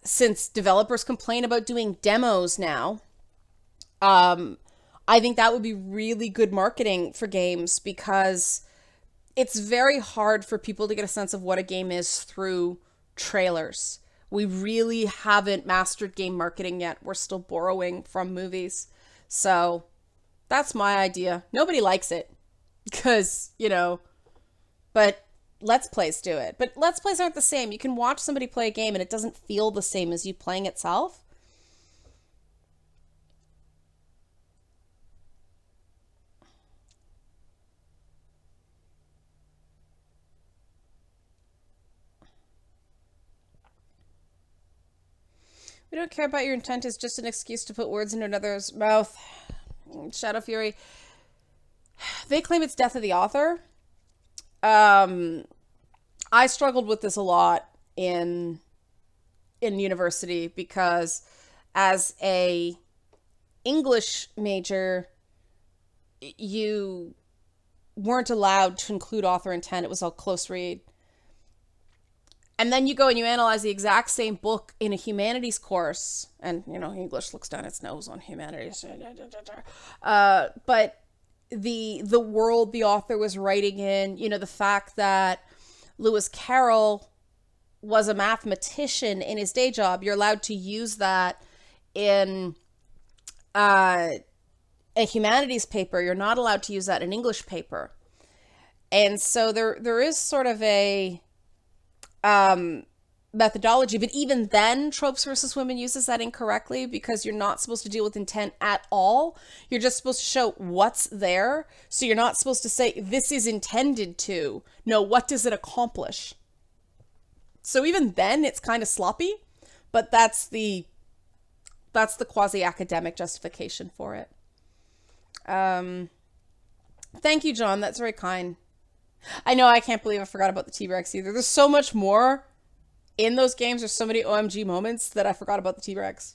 since developers complain about doing demos now, I think that would be really good marketing for games, because it's very hard for people to get a sense of what a game is through trailers. We really haven't mastered game marketing yet. We're still borrowing from movies. So that's my idea. Nobody likes it because, but Let's Plays do it. But Let's Plays aren't the same. You can watch somebody play a game and it doesn't feel the same as you playing itself. We don't care about your intent. It's just an excuse to put words into another's mouth. Shadow Fury. They claim it's death of the author. I struggled with this a lot in university because as a English major, you weren't allowed to include author intent. It was all close read. And then you go and you analyze the exact same book in a humanities course, and English looks down its nose on humanities. But the world the author was writing in, the fact that Lewis Carroll was a mathematician in his day job, you're allowed to use that in a humanities paper. You're not allowed to use that in an English paper. And so there is sort of a methodology, but even then Tropes versus Women uses that incorrectly because you're not supposed to deal with intent at all. You're just supposed to show what's there. So you're not supposed to say this is intended to. No, what does it accomplish? So even then it's kind of sloppy, but that's the quasi-academic justification for it. Thank you, John. That's very kind. I know, I can't believe I forgot about the T-Rex either. There's so much more in those games. There's so many OMG moments that I forgot about the T-Rex.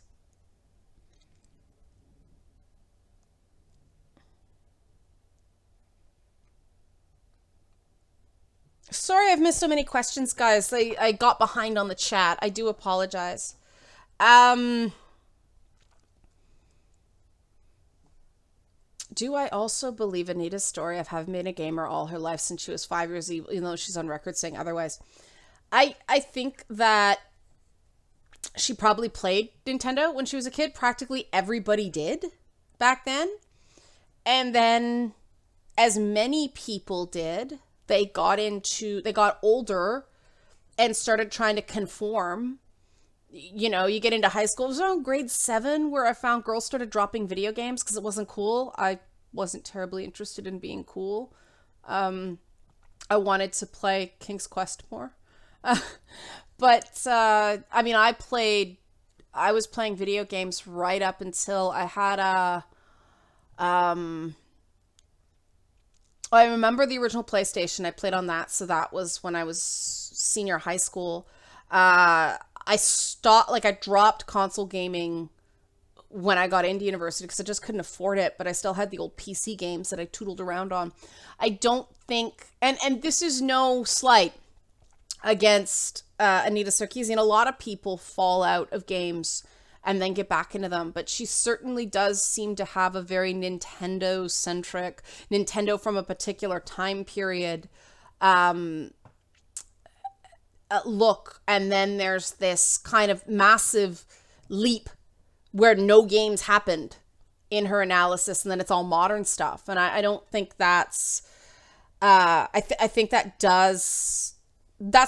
Sorry I've missed so many questions, guys. I got behind on the chat. I do apologize. Do I also believe Anita's story of having been a gamer all her life since she was 5 years old, even though she's on record saying otherwise? I think that she probably played Nintendo when she was a kid. Practically everybody did back then. And then, as many people did, they got older and started trying to conform. You get into high school. It was around grade 7 where I found girls started dropping video games because it wasn't cool. I wasn't terribly interested in being cool. I wanted to play King's Quest more. But I was playing video games right up until I had I remember the original PlayStation. I played on that. So that was when I was senior high school. I dropped console gaming when I got into university because I just couldn't afford it, but I still had the old PC games that I tootled around on. I don't think, and this is no slight against Anita Sarkeesian. A lot of people fall out of games and then get back into them, but she certainly does seem to have a very Nintendo-centric, Nintendo from a particular time period look, and then there's this kind of massive leap where no games happened in her analysis, and then it's all modern stuff. And I don't think that's I think that's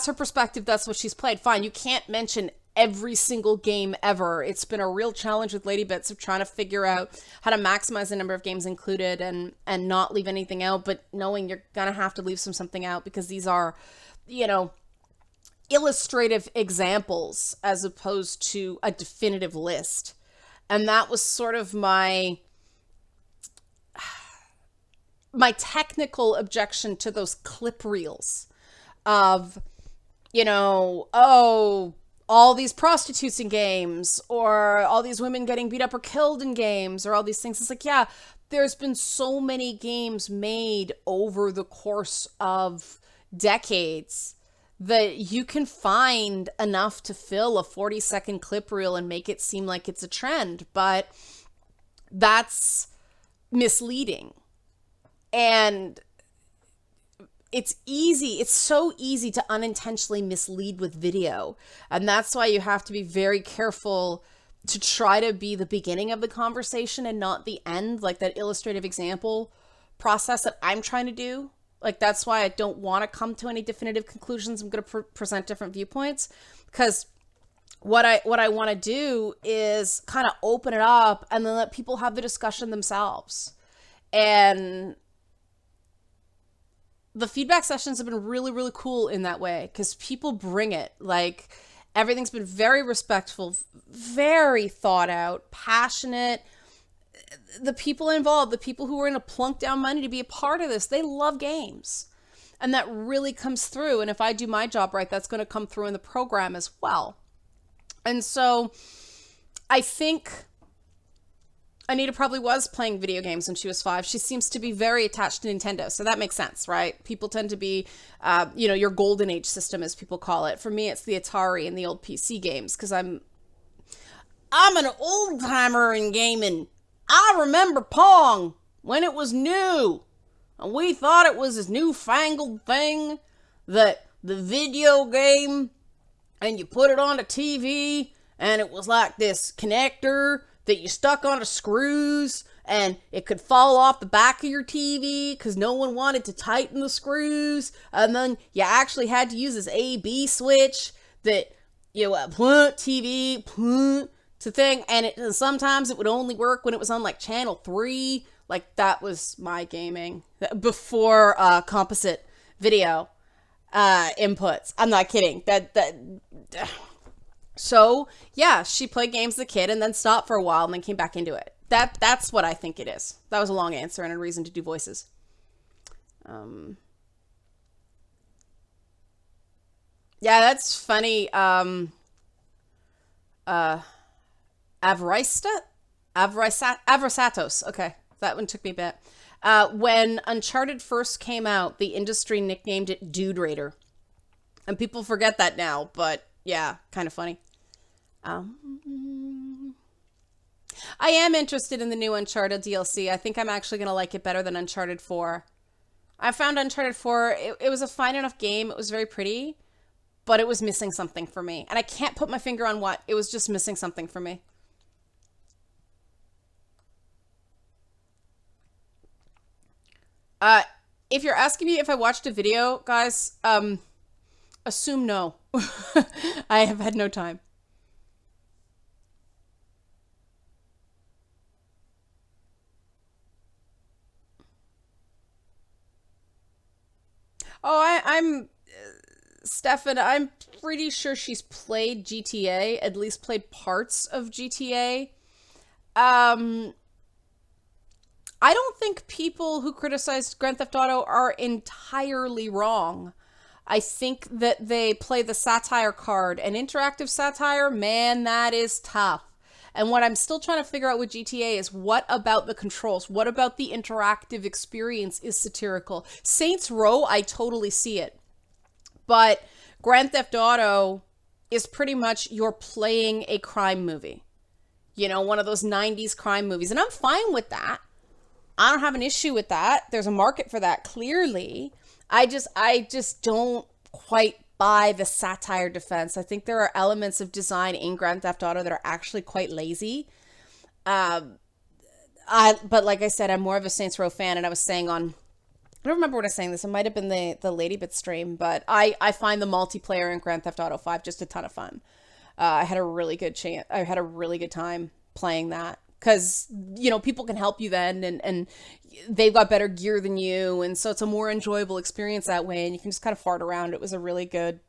her perspective. That's what she's played. Fine, you can't mention every single game ever. It's been a real challenge with Lady Bits of trying to figure out how to maximize the number of games included and not leave anything out, but knowing you're gonna have to leave something out because these are, illustrative examples as opposed to a definitive list. And that was sort of my technical objection to those clip reels of, all these prostitutes in games, or all these women getting beat up or killed in games, or all these things. It's like, yeah, there's been so many games made over the course of decades that you can find enough to fill a 40-second clip reel and make it seem like it's a trend, but that's misleading. And it's so easy to unintentionally mislead with video. And that's why you have to be very careful to try to be the beginning of the conversation and not the end, like that illustrative example process that I'm trying to do. Like, that's why I don't want to come to any definitive conclusions. I'm going to present different viewpoints, because what I want to do is kind of open it up and then let people have the discussion themselves. And the feedback sessions have been really, really cool in that way, because people bring it. Like, everything's been very respectful, very thought out, passionate. The people involved, the people who are going to plunk down money to be a part of this, they love games. And that really comes through. And if I do my job right, that's going to come through in the program as well. And so I think Anita probably was playing video games when she was 5. She seems to be very attached to Nintendo. So that makes sense, right? People tend to be, your golden age system, as people call it. For me, it's the Atari and the old PC games, because I'm an old timer in gaming. I remember Pong when it was new. And we thought it was this newfangled thing that the video game, and you put it on the TV, and it was like this connector that you stuck onto screws, and it could fall off the back of your TV because no one wanted to tighten the screws. And then you actually had to use this A-B switch that, TV, to thing. And sometimes it would only work when it was on like channel 3. Like, that was my gaming before composite video inputs. I'm not kidding. So yeah, she played games as a kid and then stopped for a while and then came back into it. That's what I think it is. That was a long answer and a reason to do voices. Yeah, that's funny. Avrisatos. Okay, that one took me a bit. When Uncharted first came out, the industry nicknamed it Dude Raider. And people forget that now, but yeah, kind of funny. I am interested in the new Uncharted DLC. I think I'm actually going to like it better than Uncharted 4. I found Uncharted 4, it was a fine enough game. It was very pretty, but it was missing something for me. And I can't put my finger on what. It was just missing something for me. If you're asking me if I watched a video, guys, assume no. I have had no time. Oh, I'm Stefan. I'm pretty sure she's played GTA, at least played parts of GTA. Um, I don't think people who criticized Grand Theft Auto are entirely wrong. I think that they play the satire card, and interactive satire, man, that is tough. And what I'm still trying to figure out with GTA is, what about the controls? What about the interactive experience is satirical? Saints Row, I totally see it. But Grand Theft Auto is pretty much you're playing a crime movie. One of those 90s crime movies. And I'm fine with that. I don't have an issue with that. There's a market for that, clearly. I just don't quite buy the satire defense. I think there are elements of design in Grand Theft Auto that are actually quite lazy. But like I said, I'm more of a Saints Row fan, and I was saying I don't remember what I was saying this. It might have been the Ladybit stream, but I find the multiplayer in Grand Theft Auto 5 just a ton of fun. I had a really good time playing that. Because, people can help you then, and they've got better gear than you, and so it's a more enjoyable experience that way, and you can just kind of fart around. It was a really good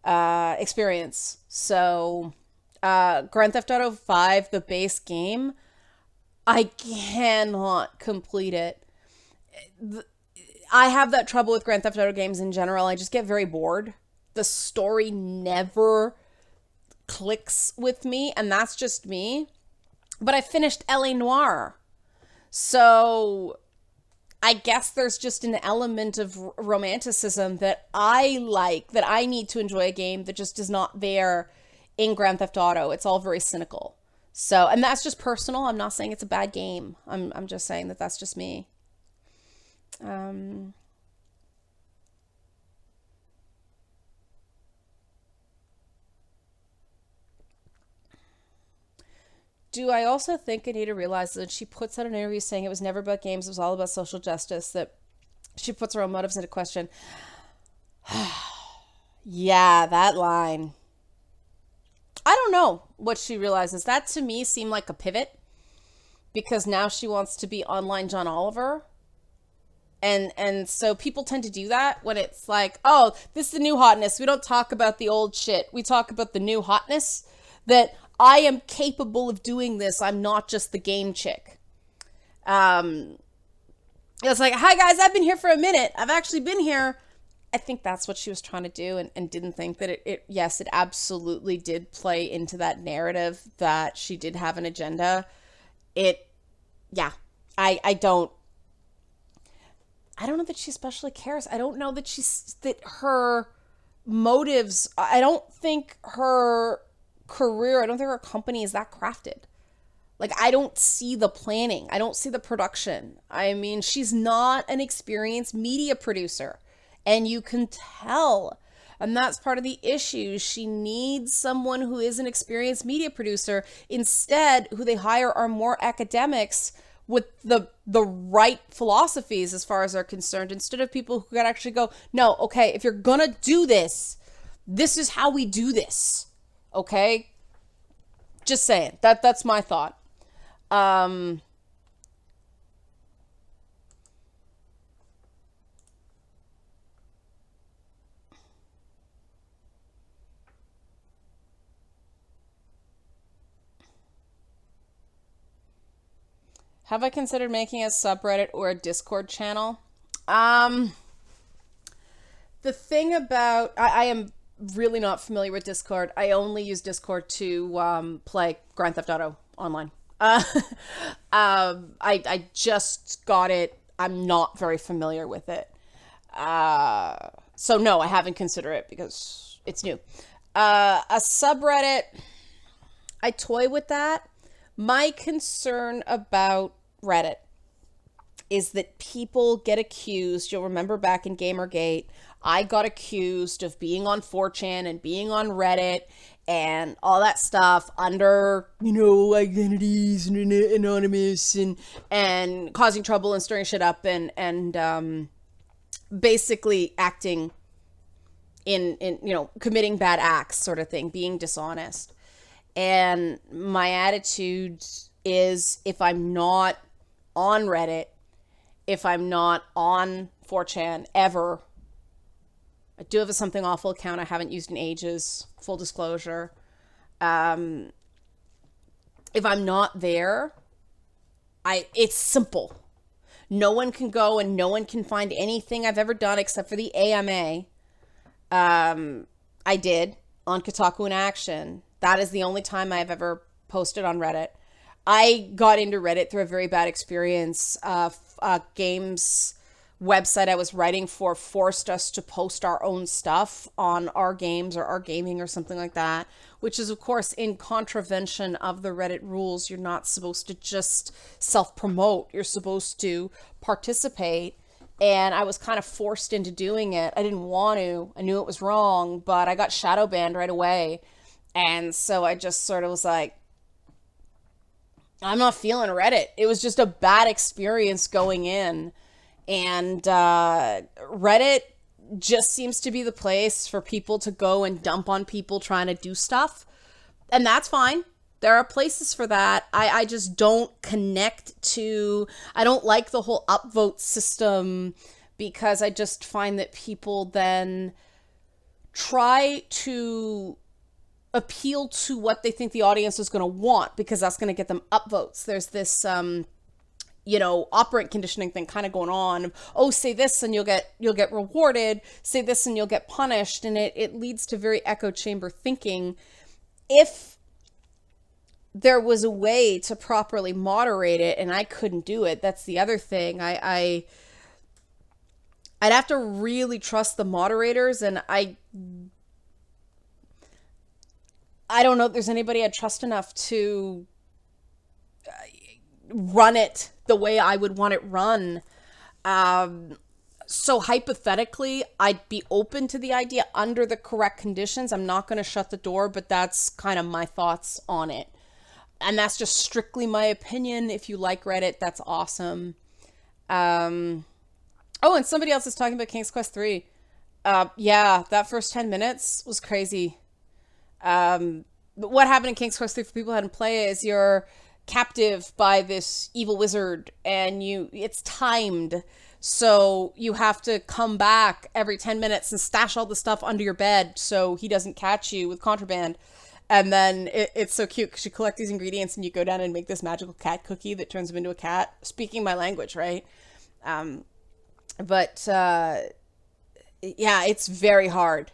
experience. So, Grand Theft Auto 5, the base game, I cannot complete it. I have that trouble with Grand Theft Auto games in general. I just get very bored. The story never clicks with me, and that's just me. But I finished L.A. Noire. So I guess there's just an element of romanticism that I like, that I need to enjoy a game that just is not there in Grand Theft Auto. It's all very cynical. So, and that's just personal. I'm not saying it's a bad game. I'm just saying that that's just me. do I also think Anita realizes that she puts out an interview saying it was never about games, it was all about social justice, that she puts her own motives into question? Yeah, that line. I don't know what she realizes. That to me seemed like a pivot, because now she wants to be online John Oliver. And so people tend to do that when it's like, oh, this is the new hotness. We don't talk about the old shit. We talk about the new hotness, that I am capable of doing this. I'm not just the game chick. It's like, hi guys, I've been here for a minute. I've actually been here. I think that's what she was trying to do, and didn't think that yes, it absolutely did play into that narrative that she did have an agenda. Yeah, I don't know that she especially cares. I don't know that her motives, I don't think her career, I don't think her company is that crafted. Like, I don't see the planning. I don't see the production. I mean, she's not an experienced media producer, and you can tell. And that's part of the issue. She needs someone who is an experienced media producer. Instead, who they hire are more academics with the right philosophies as far as they're concerned, instead of people who can actually go, no, okay, if you're gonna do this, this is how we do this. Okay? Just saying. That's my thought. Have I considered making a subreddit or a Discord channel? The thing about, I am really not familiar with Discord. I only use Discord to play Grand Theft Auto online. I just got it. I'm not very familiar with it. So no, I haven't considered it because it's new. A subreddit, I toy with that. My concern about Reddit is that people get accused. You'll remember back in Gamergate, I got accused of being on 4chan and being on Reddit and all that stuff under, identities and anonymous and causing trouble and stirring shit up and basically acting in committing bad acts sort of thing, being dishonest. And my attitude is, if I'm not on Reddit, if I'm not on 4chan ever, I do have a Something Awful account I haven't used in ages, full disclosure. If I'm not there, it's simple. No one can go and no one can find anything I've ever done except for the AMA. I did on Kotaku in Action. That is the only time I've ever posted on Reddit. I got into Reddit through a very bad experience. Games website I was writing for forced us to post our own stuff on our games or our gaming or something like that, which is, of course, in contravention of the Reddit rules. You're not supposed to just self-promote. You're supposed to participate. And I was kind of forced into doing it. I didn't want to. I knew it was wrong, but I got shadow banned right away. And so I just sort of was like, I'm not feeling Reddit. It was just a bad experience going in. And Reddit just seems to be the place for people to go and dump on people trying to do stuff. And that's fine. There are places for that. I just don't connect to, I don't like the whole upvote system, because I just find that people then try to appeal to what they think the audience is going to want, because that's going to get them upvotes. There's this, operant conditioning thing kind of going on. Oh, say this and you'll get rewarded. Say this and you'll get punished. And it leads to very echo chamber thinking. If there was a way to properly moderate it, and I couldn't do it, that's the other thing. I'd have to really trust the moderators, and I don't know if there's anybody I'd trust enough to run it the way I would want it run. So hypothetically, I'd be open to the idea under the correct conditions. I'm not going to shut the door, but that's kind of my thoughts on it. And that's just strictly my opinion. If you like Reddit, that's awesome. Oh, and somebody else is talking about King's Quest 3. Yeah, that first 10 minutes was crazy. But what happened in King's Quest 3 for people who hadn't played is you're captive by this evil wizard and it's timed. So you have to come back every 10 minutes and stash all the stuff under your bed so he doesn't catch you with contraband. And then it's so cute because you collect these ingredients and you go down and make this magical cat cookie that turns him into a cat, speaking my language, right? But yeah, it's very hard.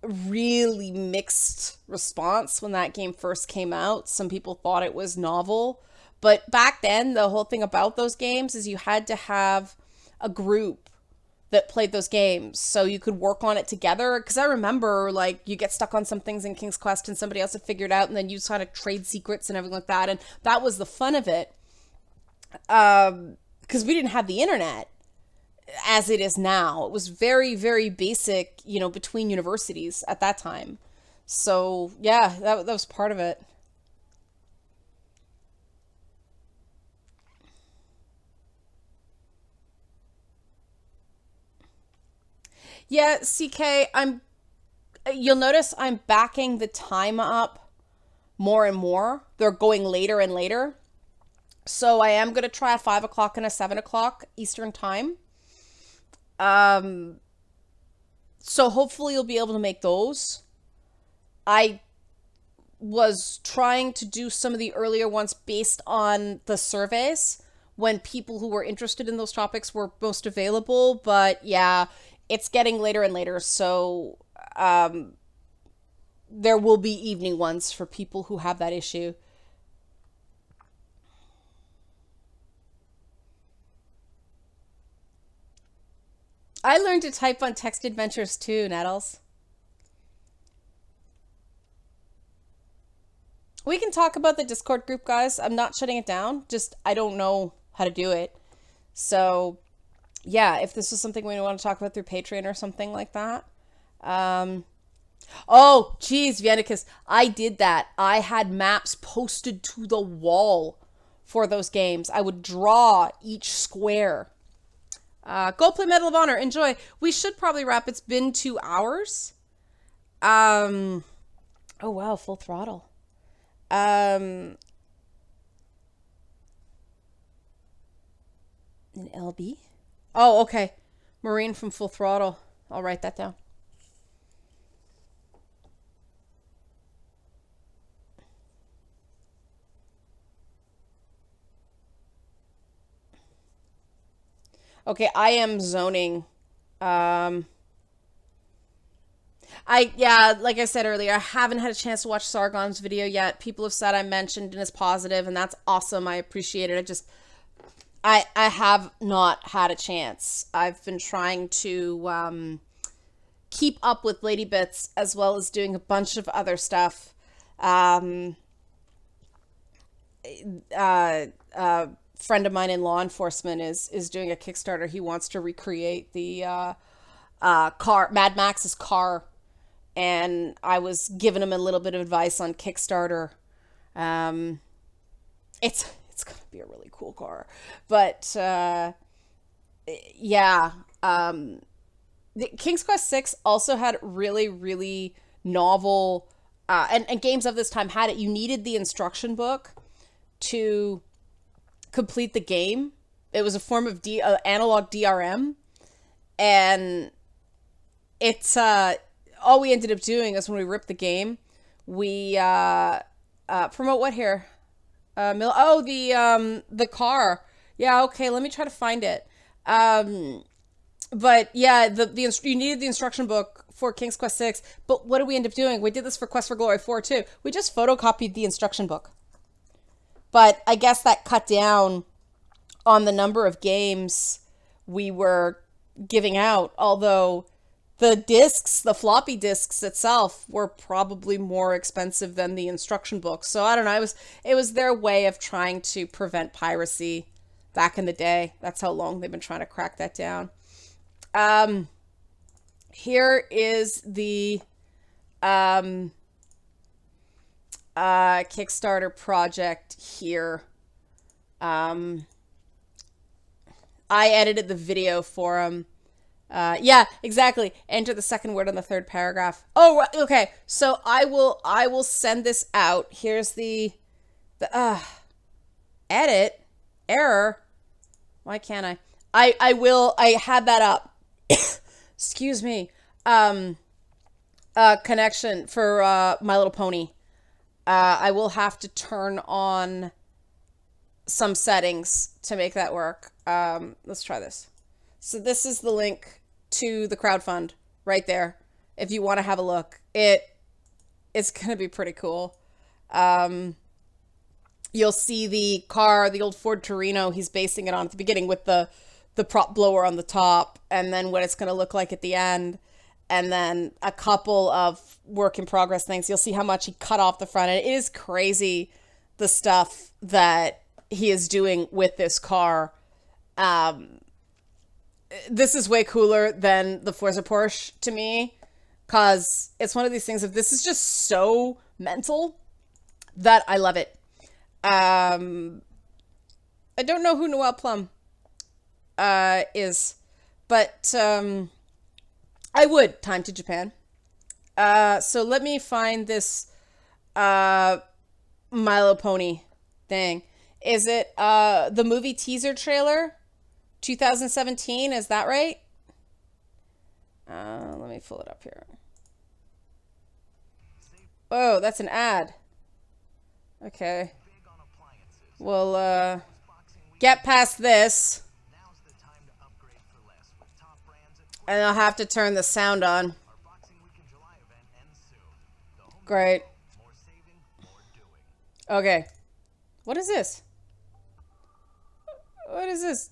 Really mixed response when that game first came out. Some people thought it was novel. But back then, the whole thing about those games is you had to have a group that played those games so you could work on it together. Because I remember, like, you get stuck on some things in King's Quest and somebody else had figured out, and then you kind of trade secrets and everything like that. And that was the fun of it. Because we didn't have the internet as it is now. It was very, very basic, you know, between universities at that time. So, yeah, that was part of it. Yeah, CK, you'll notice I'm backing the time up more and more. They're going later and later. So I am going to try a 5 o'clock and a 7 o'clock Eastern time. So hopefully you'll be able to make those. I was trying to do some of the earlier ones based on the surveys when people who were interested in those topics were most available. But yeah, it's getting later and later. So there will be evening ones for people who have that issue. I learned to type on Text Adventures too, Nettles. We can talk about the Discord group, guys. I'm not shutting it down. Just, I don't know how to do it. So, yeah, if this is something we want to talk about through Patreon or something like that. Um, oh, geez, Viennicus. I did that. I had maps posted to the wall for those games. I would draw each square. Go play Medal of Honor. Enjoy. We should probably wrap. It's been 2 hours. Um, oh, wow, full throttle. Um, an LB? Oh, okay. Marine from Full Throttle. I'll write that down. Okay, I am zoning. Um, yeah, like I said earlier, I haven't had a chance to watch Sargon's video yet. People have said I mentioned and is positive, and that's awesome. I appreciate it. I have not had a chance. I've been trying to keep up with Lady Bits as well as doing a bunch of other stuff. Um, Friend of mine in law enforcement is doing a Kickstarter. He wants to recreate the car, Mad Max's car, and I was giving him a little bit of advice on Kickstarter. Um, it's gonna be a really cool car, but yeah. The King's Quest 6 also had really, really novel, and games of this time had it. You needed the instruction book to complete the game. It was a form of analog DRM, and it's all we ended up doing is when we ripped the game, we promote what here? The car. Yeah, okay, let me try to find it. But yeah, you needed the instruction book for King's Quest 6, but what did we end up doing? We did this for Quest for Glory 4 too. We just photocopied the instruction book. But I guess that cut down on the number of games we were giving out, although the discs, the floppy discs itself, were probably more expensive than the instruction book. So I don't know. It was their way of trying to prevent piracy back in the day. That's how long they've been trying to crack that down. Um, Here is the Kickstarter project here. I edited the video for him. Yeah, exactly. Enter the second word on the third paragraph. Oh, okay. So I will send this out. Here's the edit error. Why can't I? I had that up. Excuse me. Connection for My Little Pony. I will have to turn on some settings to make that work. Let's try this. So this is the link to the crowdfund right there. If you want to have a look, it's going to be pretty cool. You'll see the car, the old Ford Torino he's basing it on at the beginning with the prop blower on the top, and then what it's going to look like at the end, and then a couple of work in progress things. You'll see how much he cut off the front end. It is crazy, the stuff that he is doing with this car. This is way cooler than the Forza Porsche to me, because it's one of these things of this is just so mental that I love it. I don't know who Noelle Plum is, but I would. Time to Japan. So let me find this My Little Pony thing. Is it the movie teaser trailer? 2017, is that right? Let me pull it up here. Oh, that's an ad. Okay. Well, get past this. And I'll have to turn the sound on. Great. Okay. What is this? What is this?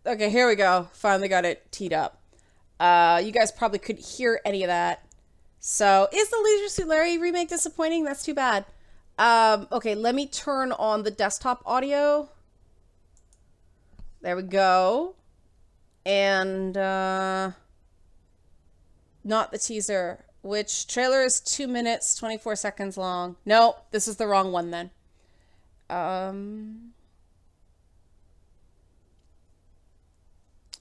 Okay, here we go. Finally got it teed up. You guys probably couldn't hear any of that. So, is the Leisure Suit Larry remake disappointing? That's too bad. Okay, let me turn on the desktop audio. There we go. And, not the teaser. Which trailer is 2 minutes, 24 seconds long. No, this is the wrong one then.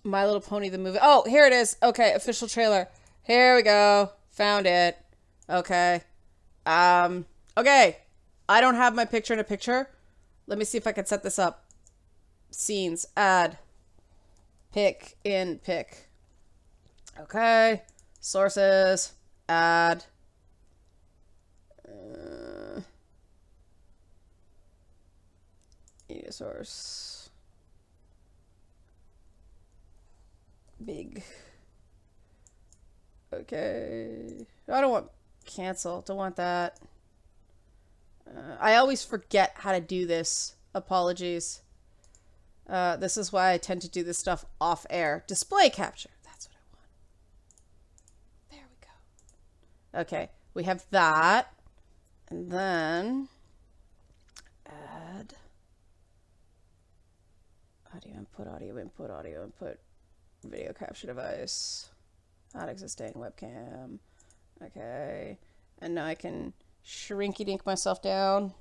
My Little Pony, the movie. Oh, here it is. Okay, official trailer. Here we go. Found it. Okay. Okay. I don't have my picture in a picture. Let me see if I can set this up. Scenes. Add. Pick. In. Pick. Okay. Sources. Add. Media source. Big. Okay. I don't want cancel. Don't want that. I always forget how to do this. Apologies. This is why I tend to do this stuff off air. Display capture. That's what I want. There we go. Okay. We have that. And then add audio input, audio input, audio input, video capture device, not existing webcam. Okay. And now I can shrinky dink myself down.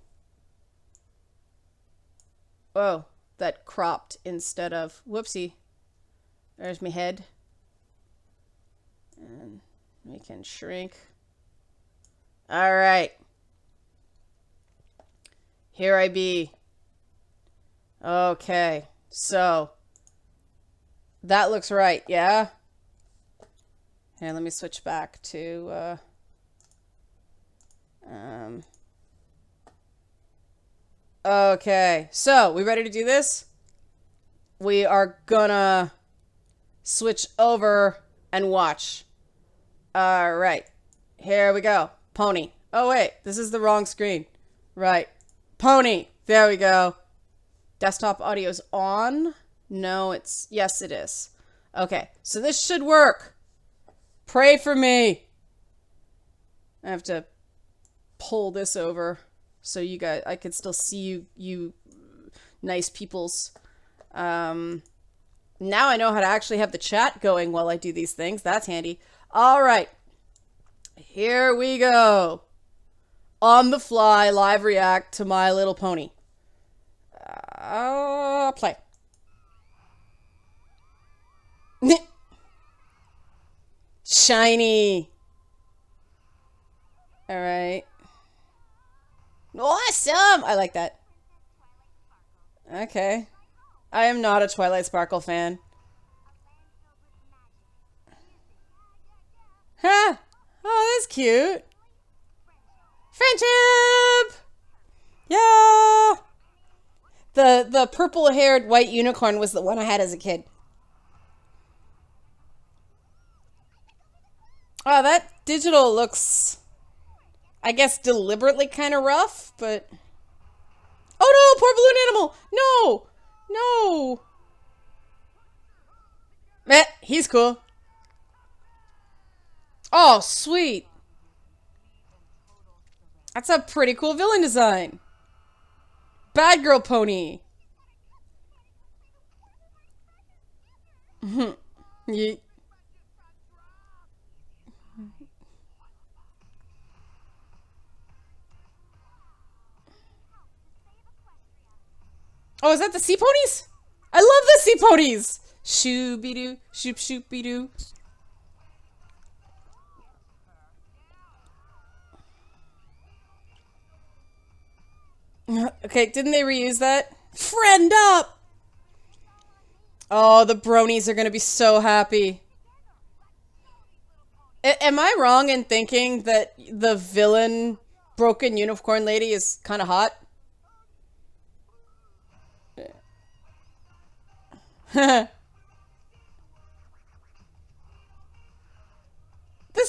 Oh, that cropped instead of, whoopsie. There's my head. And we can shrink. All right. Here I be. Okay. So that looks right. Yeah. Here, let me switch back to, okay, so we ready to do this? We are gonna switch over and watch. All right, here we go. Pony. Oh wait, this is the wrong screen. Right, Pony. There we go. Desktop audio's on. No, it's, yes it is. Okay, so this should work. Pray for me. I have to pull this over so you guys, I can still see you nice peoples. Now I know how to actually have the chat going while I do these things. That's handy. All right. Here we go. on the fly live react to My Little Pony. Play. Shiny. All right. Awesome. I like that. Okay. I am not a Twilight Sparkle fan. Huh. Oh, that's cute. Friendship. Yeah. The purple-haired white unicorn was the one I had as a kid. Oh, that digital looks, I guess, deliberately kind of rough, but... Oh no, poor balloon animal! No! No! Meh, he's cool. Oh, sweet. That's a pretty cool villain design. Bad girl pony. Yeah. Oh, is that the sea ponies? I love the sea ponies. Shooby-doo, shoop-shoopy-doo. Okay, didn't they reuse that? Friend up! Oh, the bronies are gonna be so happy. Am I wrong in thinking that the villain broken unicorn lady is kind of hot? This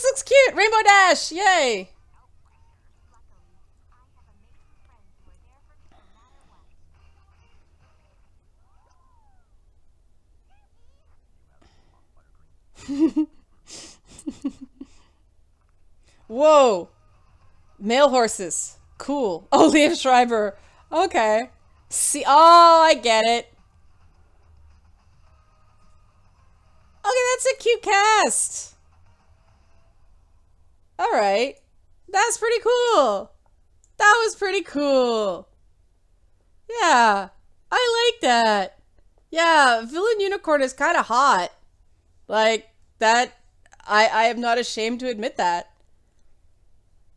looks cute! Rainbow Dash! Yay! Whoa! Male horses. Cool. Oh, Liam Schreiber. Okay. See, oh, I get it. Okay, that's a cute cast. All right. That's pretty cool. That was pretty cool. Yeah. I like that. Yeah, Villain Unicorn is kind of hot. Like, that, I am not ashamed to admit that.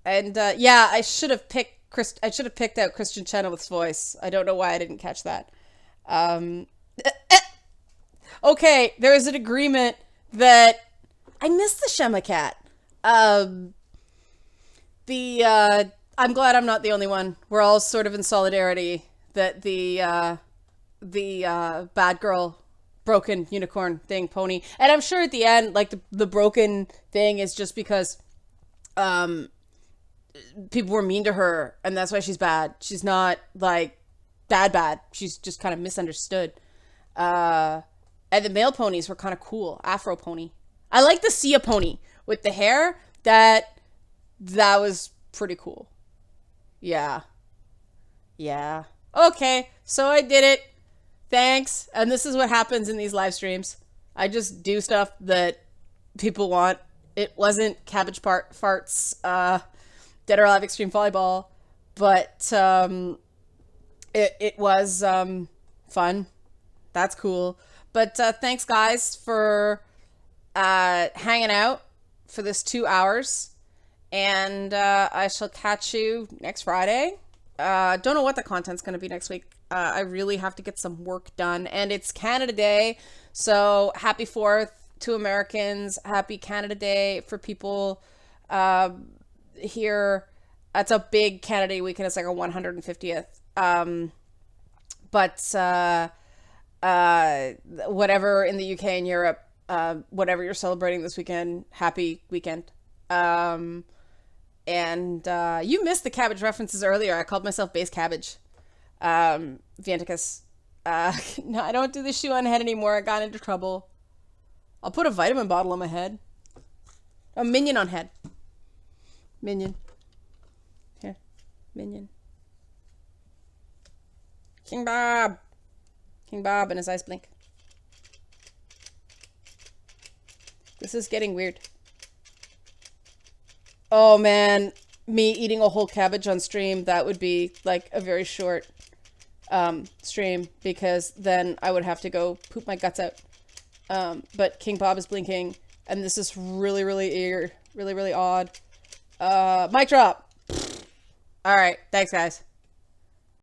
And, yeah, I should have picked out Christian Chenoweth's voice. I don't know why I didn't catch that. Um, okay, there is an agreement that I missed the Shema Cat. I'm glad I'm not the only one. We're all sort of in solidarity that the bad girl broken unicorn thing pony, and I'm sure at the end, like, the broken thing is just because people were mean to her and that's why she's bad. She's not like bad. She's just kind of misunderstood. And the male ponies were kind of cool. Afro pony. I like the Sia pony with the hair. That was pretty cool. Yeah. Okay, so I did it. Thanks. And this is what happens in these live streams. I just do stuff that people want. It wasn't Cabbage Farts, Dead or Alive Extreme Volleyball, but it was fun. That's cool. But thanks, guys, for hanging out for this 2 hours. And I shall catch you next Friday. Don't know what the content's going to be next week. I really have to get some work done. And it's Canada Day, so happy 4th to Americans. Happy Canada Day for people here. It's a big Canada Day weekend. It's like a 150th. But whatever in the UK and Europe, whatever you're celebrating this weekend, happy weekend. And you missed the cabbage references earlier. I called myself Base Cabbage. Vianticus. No, I don't do the shoe on head anymore. I got into trouble. I'll put a vitamin bottle on my head. A minion on head. Minion. Here. Minion. King Bob. King Bob and his eyes blink. This is getting weird. Oh, man. me eating a whole cabbage on stream, that would be like a very short stream, because then I would have to go poop my guts out. But King Bob is blinking, and this is really, really odd. Mic drop. All right, thanks guys.